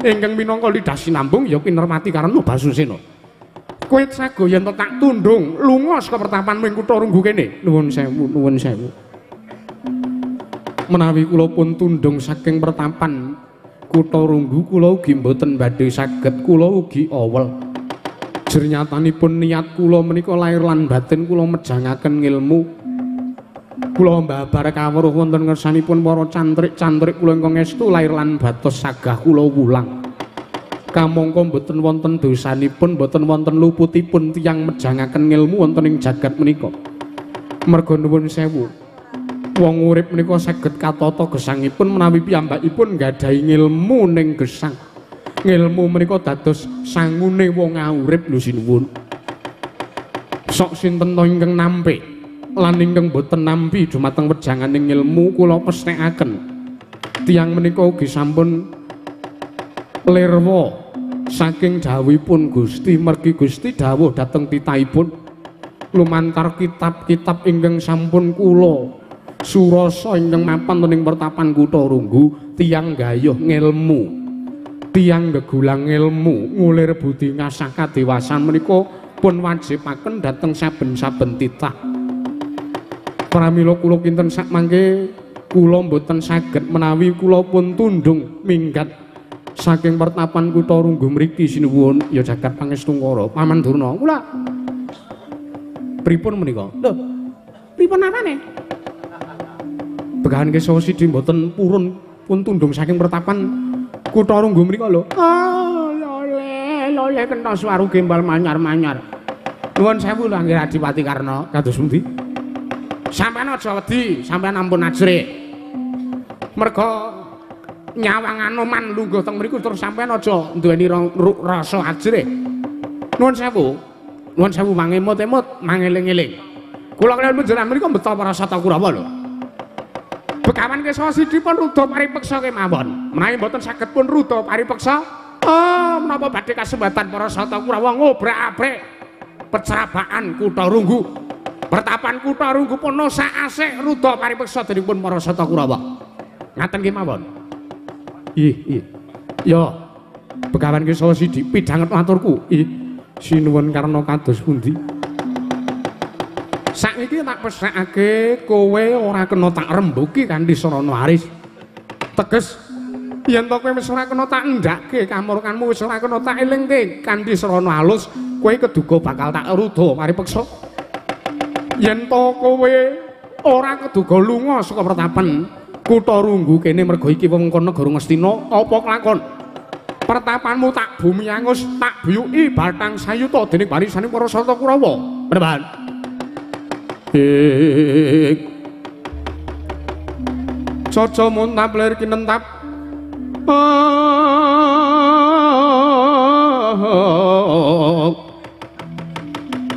Ingkang minangka lidah sinambung ya Kinermati Karna Basusena. Kowe sago yen tak tundung lunga saka pertapanmu ing Kutha Runggu kene. Nuwun sewu. Menawi kula pun tundung saking pertapan Kutha Runggu kula ugi mboten badhe saged, kula ugi owel. Jernyatanipun niat kula menika lair lan batin kula mejangaken ngilmu. Kula mbabar kawruh wonten ngersanipun para cantrik-cantrik kula ingkang estu lair lan batos sagah kula wulang. Kamangka mboten wonten dosanipun, mboten wonten luputipun tiyang mejangaken ngilmu wonten ing jagat menika. Merga nuwun sewu. Wong urip menika saged katata gesangipun menawi piyambakipun nggadahi ngilmu ning gesang. Ngilmu menika dados sangune wong urip lho sinuwun. Sok sinten to ingkang nampik lan ingkang boten nampi dumateng wejanganing ngilmu kula pesthekaken. Tiyang menika ugi sampun lirwa saking dawuhipun Gusti, mergi Gusti dawuh dhateng titahipun lumantar kitab-kitab ingkang sampun kula surasa ingkang mapan ing pertapan Kutha Runggu, tiyang gayuh ngilmu. Tiyang gegulang ilmu ngulir budi ngasah kadewasan menika pun wajibaken dhateng saben-saben titah. Pramila kula kinten sak mangke kula mboten saged menawi kula pun tundung minggat saking pertapan Kutha Runggu mriki sinuwun ya jagat pangestungkara Paman Durna. Kula pripun menika? Lho, pripun apane? Begahan Kesawa Sidhi mboten pun tundung saking pertapan Kutha Runggu mrika lho. Oh, lole kentha swaru gembal manyar-manyar. Nuwun sewu lho Anggih Adipati Karna. Kados pundi? Sampeyan aja wedi, sampeyan ampun ajrih. Merga nyawang Anoman lungguh teng mriku terus sampeyan aja duweni rasa ajrih. Nuwun sewu mangemut-emut, mangeling-eling. Kula kaliyan panjenengan mriku mbeta para Sata Kurawa lho. Begawan Kesawa Sidhi pun rudha paripeksa kemawon. Menawi mboten saged pun rudha paripeksa, menapa badhe kasembatan para Sata Kurawa ngobrak-abrik pecrabaan Kutha Runggu. Pertapan Kutha Runggu pun sak-asik rudha paripeksa denipun para Sata Kurawa. Ngaten kemawon. Ih. Ya, Begawan Kesawa Sidhi pidhanget maturku. Sinuwun karna kados pundi? Saiki tak pesthekake kowe ora kena tak rembuki kanthi sarana aris. Teges yen to kowe wis ora kena tak endhake kamurkanmu wis ora kena tak elingke kanthi sarana alus, kowe keduga bakal tak rudha paripeksa. Yen to kowe ora keduga lunga saka pertapan Kutha Runggu kene merga iki wewengkon negara Ngastina, apa kelakon? Pertapanmu tak bumi angus, tak buyuki bathang sayuta dening barisaning para Sata Kurawa. Bener. Caca muntap lir kinentap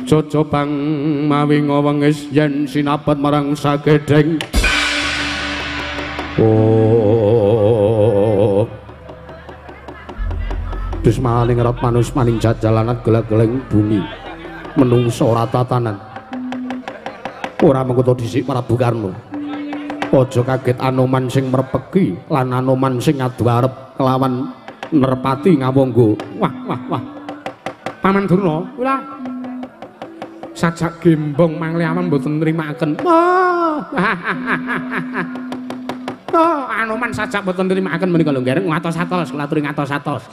Caca bang mawi ngawengis yen sinapet marang sagedheng dus malaning ngerat manus maning jajalanat gelag-geleng bumi menungso ora tatanan ora mengkuto dhisik Prabu Karna aja kaget Anoman sing merpeki lan Anoman sing ngadu arep kelawan nerpati ngawangga wah Paman Durna kula sajak gembong mangli aman mboten nrimakaken Anoman sajak mboten nrimakaken menika lho ndereng ngatos-atos kula aturi ngatos-atos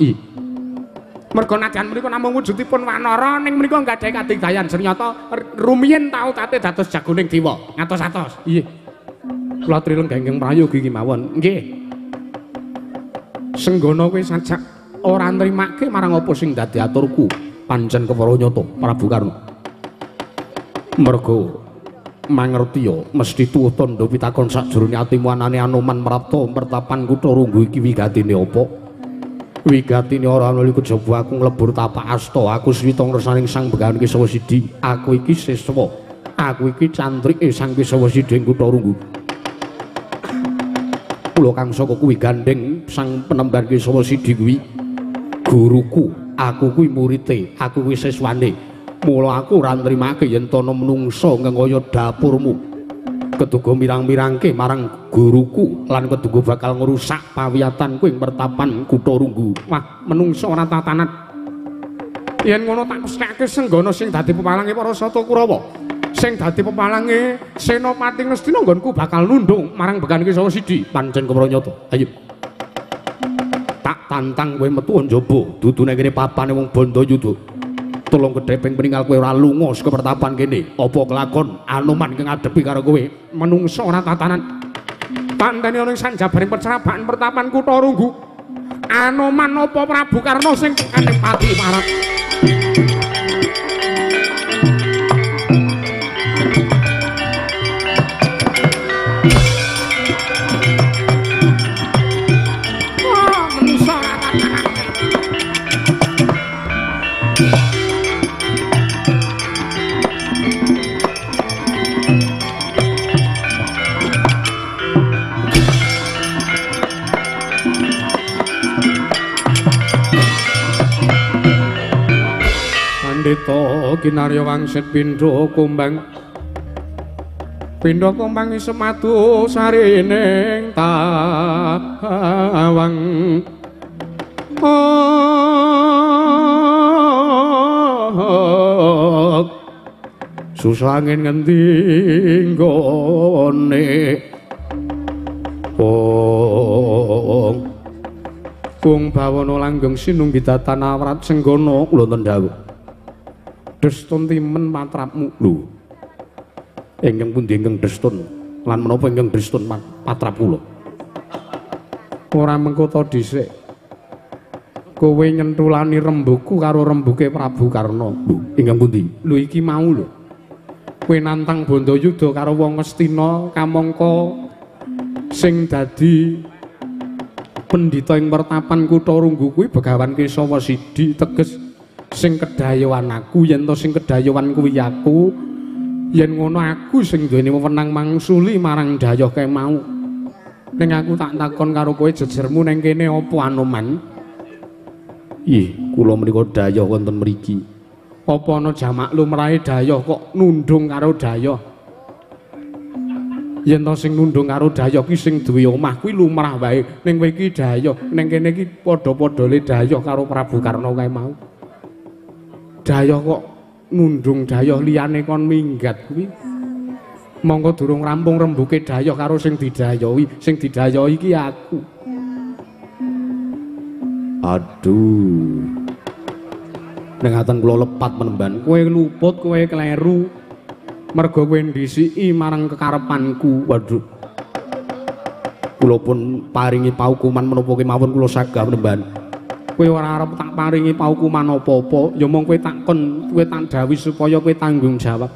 merga nadyan menika namung wujudipun wanara ning menika nggadahi kadigdayan ternyata rumiyin tau tate dados jagoning dewa ngatos-atos nggih kula aturi lenggeng prayogi iki mawon nggih senggana kowe sajak ora nrimake marang apa sing dadi aturku pancen kewara nyata Prabu Karna merga mangertiya mesti tuwuh tandha pitakon sakjroning atimu anane Anoman Prapta pertapan Kutha Runggu iki wigatine apa wigatine ora ana liku jaba aku nglebur tapak asta aku swita ngersaning Sang Begawan Kisawa Sidi aku iki siswa aku iki cantrike Sang Kisawa Sidi ing Kutha Runggu kula kang saka kuwi gandeng Sang Penemban Kisawa Sidi kuwi guruku aku kuwi murite aku kuwi siswane mula aku ora nrimake yen ana menungsa ngengkaya dapurmu keduga mirang-mirangke marang guruku lan keduga bakal ngrusak pawiyatanku ing pertapan Kutha Runggu wah menungsa ora tatanan yen ngono tak mesthekake senggana sing dadi pepalange para Sata Kurawa sing dadi pepalange Senopati Ngastina nggonku bakal nundung marang Begawan Kisawa Sidi pancen kewara nyata ayo tak tantang kowe metu njaba dudune kene papane wong Bandayuda tulung kedheping peninggal kowe ora lunga saka pertapan kene apa kelakon Anoman kang ngadepi karo kowe menungsa ora tatanan tandane ana ing sanjabaring percerabaan pertapan Kutha Runggu Anoman apa Prabu Karna sing kanepati parap menungsa ora tatanan Pandita kinarya wangsit pindha kumbang semadu sarining tawang susah angin ngendi nggone Kung bawana langgeng sinunggi datan awrat senggana kula tendhawuh Destun timen patrapmu lho. Ingkang pundi ingkang Destun lan menapa ingkang Destun patrap kula? Ora mengko to dhisik. Kowe nyentulani rembugku karo rembuke Prabu Karna. Lho, ingkang pundi? Lho iki mau lho. Kowe nantang Bandayuda karo wong Ngastina kamangka sing dadi pendhita ing pertapan Kutha Runggu kuwi Begawan Kisawa Sidi teges sing kedayowan aku yen to sing kedayowan kuwi aku yen ngono aku sing duweni wewenang mangsuli marang dayoh kae mau ning aku tak takon karo kowe jejermu ning kene apa Anoman ih kula menika dayoh wonten mriki apa ana jamak lumrahe dayoh kok nundung karo dayoh yen to sing nundung karo dayoh ki sing duwe omah kuwi lumrah wae ning kowe iki dayoh ning kene iki padha-padhane dayoh karo Prabu Karna kae mau dayoh kok nundung dayoh liyane kon minggat kuwi mongko durung rampung rembuke dayoh karo sing didayohi iki aku aduh ning ngaten kula lepat menemban kowe luput kowe kleru merga kowe ndhisiki marang kekarepanku waduh kula pun paringi paukuman menapa kemawon kula sagah menemban kowe ora arep tak paringi paukuman apa-apa ya mong kowe takon kowe tak dawuhi supaya kowe tanggung jawab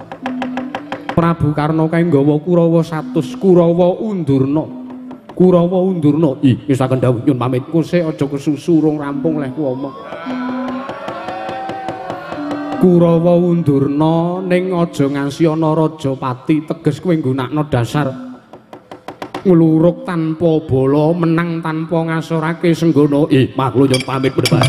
Prabu Karna kae nggawa Kurawa 100 Kurawa undurna wis saken dawuh nyun pamit kuse aja kesusu urung rampung leh ku omong Kurawa undurna ning aja ngasyana Rajapati teges kowe nggunakno dasar ngluruk tanpa bala menang tanpa ngasorake senggana makluk nyun pamit bener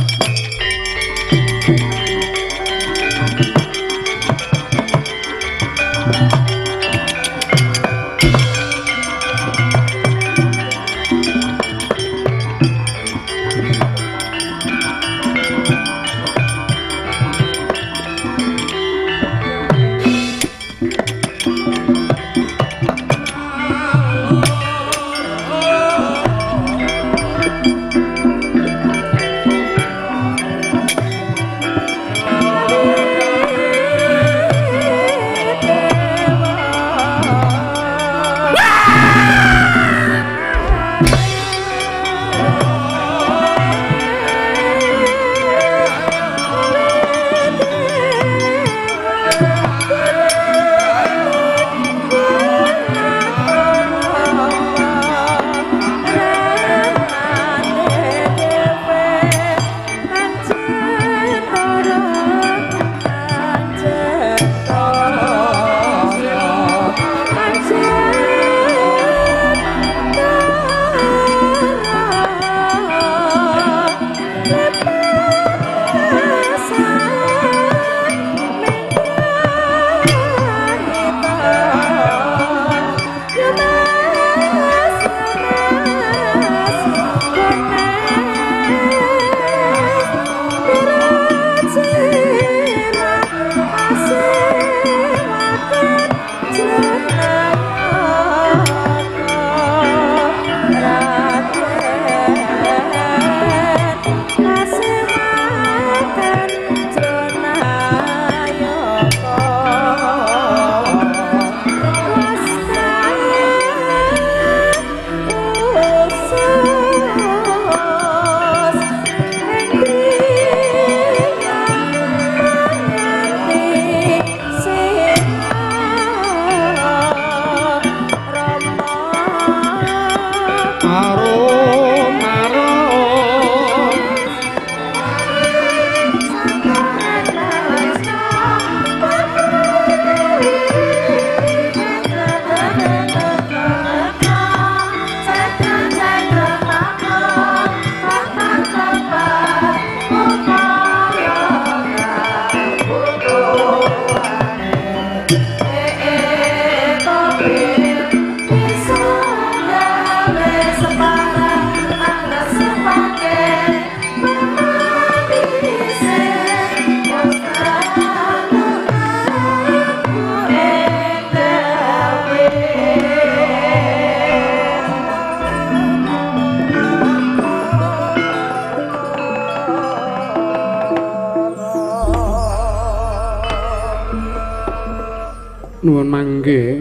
Nuwun mangke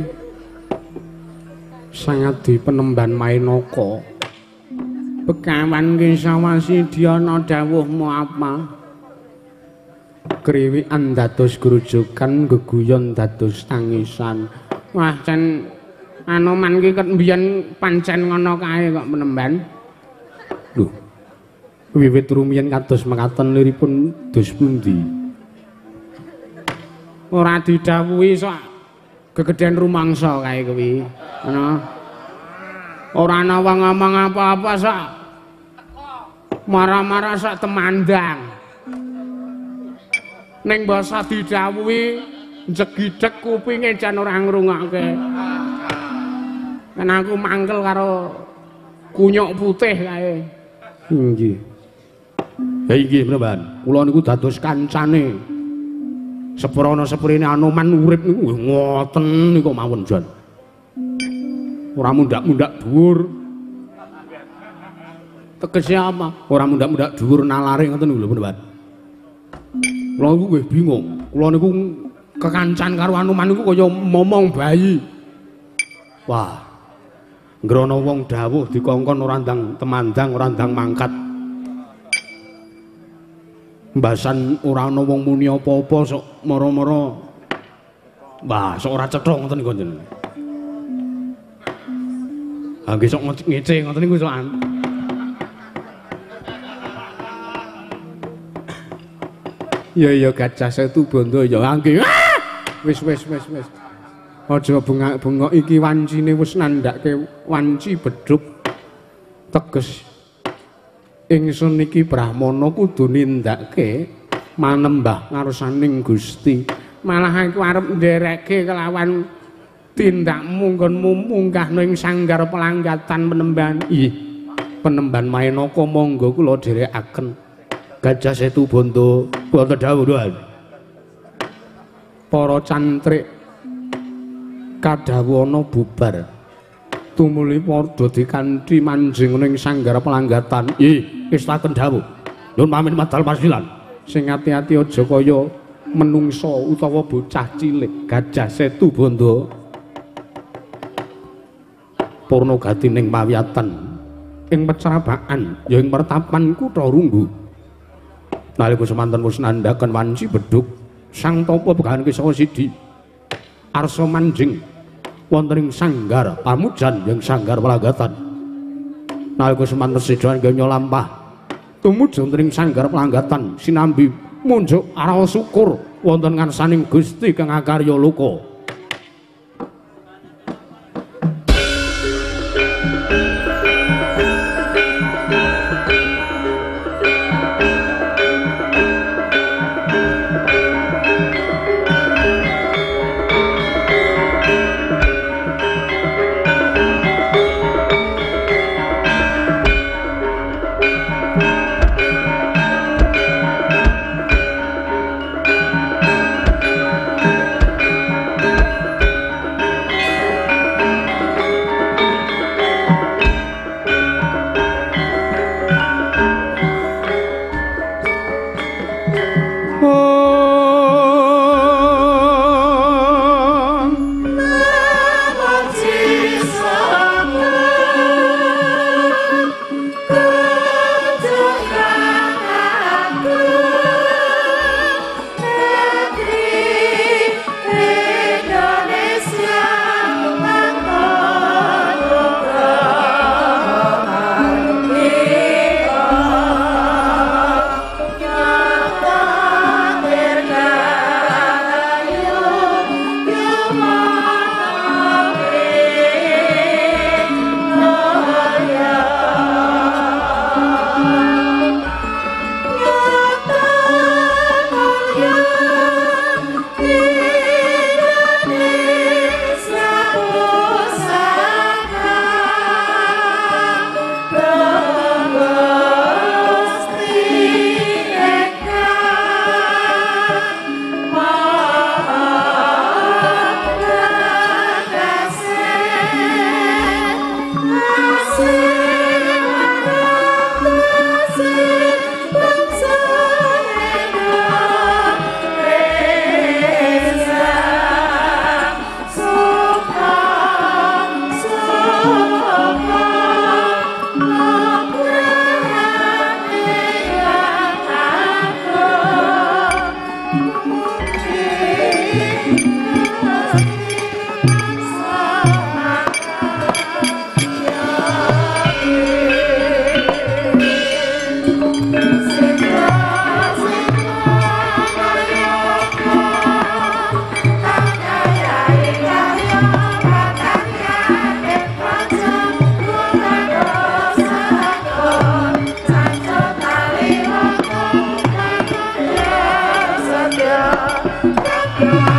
Sangadi Penemban Mainaka. Bekawan kisawasi Dhyana dawuhmu apa? Kriwikan dados grujukan geguyon dados tangisan. Wah cen Anoman ki ket mbiyen pancen ngono kae kok Penemban. Lho. Wiwit rumiyin kados mekaten liripun dos pundi? Ora didhawuhi sok gegeden rumangsa kae kuwi. Ana ora ana wong ngomong apa-apa sak marah-marah sak temandang. Ning basa didhawuhi jegidhek kupinge jan ora ngrungokke. Kan aku mangkel karo kunyuk putih kae. Nggih. Ya inggih Penemban, kula niku dados kancane seprana-seprene Anoman urip niku ngoten niku mawon jan. Ora mundak-mundak dhuwur. Tegese apa? Ora mundak-mundak dhuwur nalare ngoten lho Penemban. Kula niku nggih bingung. Kula niku kekancan karo Anoman niku kaya momong bayi. Wah. Ngrana wong dawuh dikongkon ora ndang temandang, ora ndang mangkat. Mbasan ora ana wong muni apa-apa sok mara-mara. Wah, sok ora cetha ngoten niku njen. Ah nggih sok ngece ngoten niku sokan. Ya Gajah Setu Banda ya nggih. Wis. Aja bengak-bengok iki wancine wis nandhake wanci bedhug. Teges ingsun iki Brahmana kudu nindakake manembah ngarsaning Gusti. Malah aku arep nderekke kelawan tindakmu nggonmu munggah ning sanggar pelanggatan Penemban. Ih, Penemban Mainaka monggo kula dherekaken. Gajah Setu Banda wonten dawuh Tuhan. Para cantrik kadhawana bubar. Tumuli padha dikanthi manjing ning sanggar pelanggatan. Ih, istaken dawuh. Nyuwun pamit madal pasilan. Sing ati-ati aja kaya menungsa utawa bocah cilik. Gajah Setu Banda. Purna gatining pawiyatan ing pecrabakan ya ing pertapan Kutha Runggu. Nalika semanten wis nandhaken wanci bedhug, Sang Tapa Begawan Kisah Sidi arsa manjing wonten ing sanggar pamujan yang sanggar pelanggatan. Nalika semanten sedayan ganya lampah tumuju wonten ing sanggar pelanggatan sinambi munjuk arawa syukur wonten ngarsaning Gusti kang akarya loka. Yeah.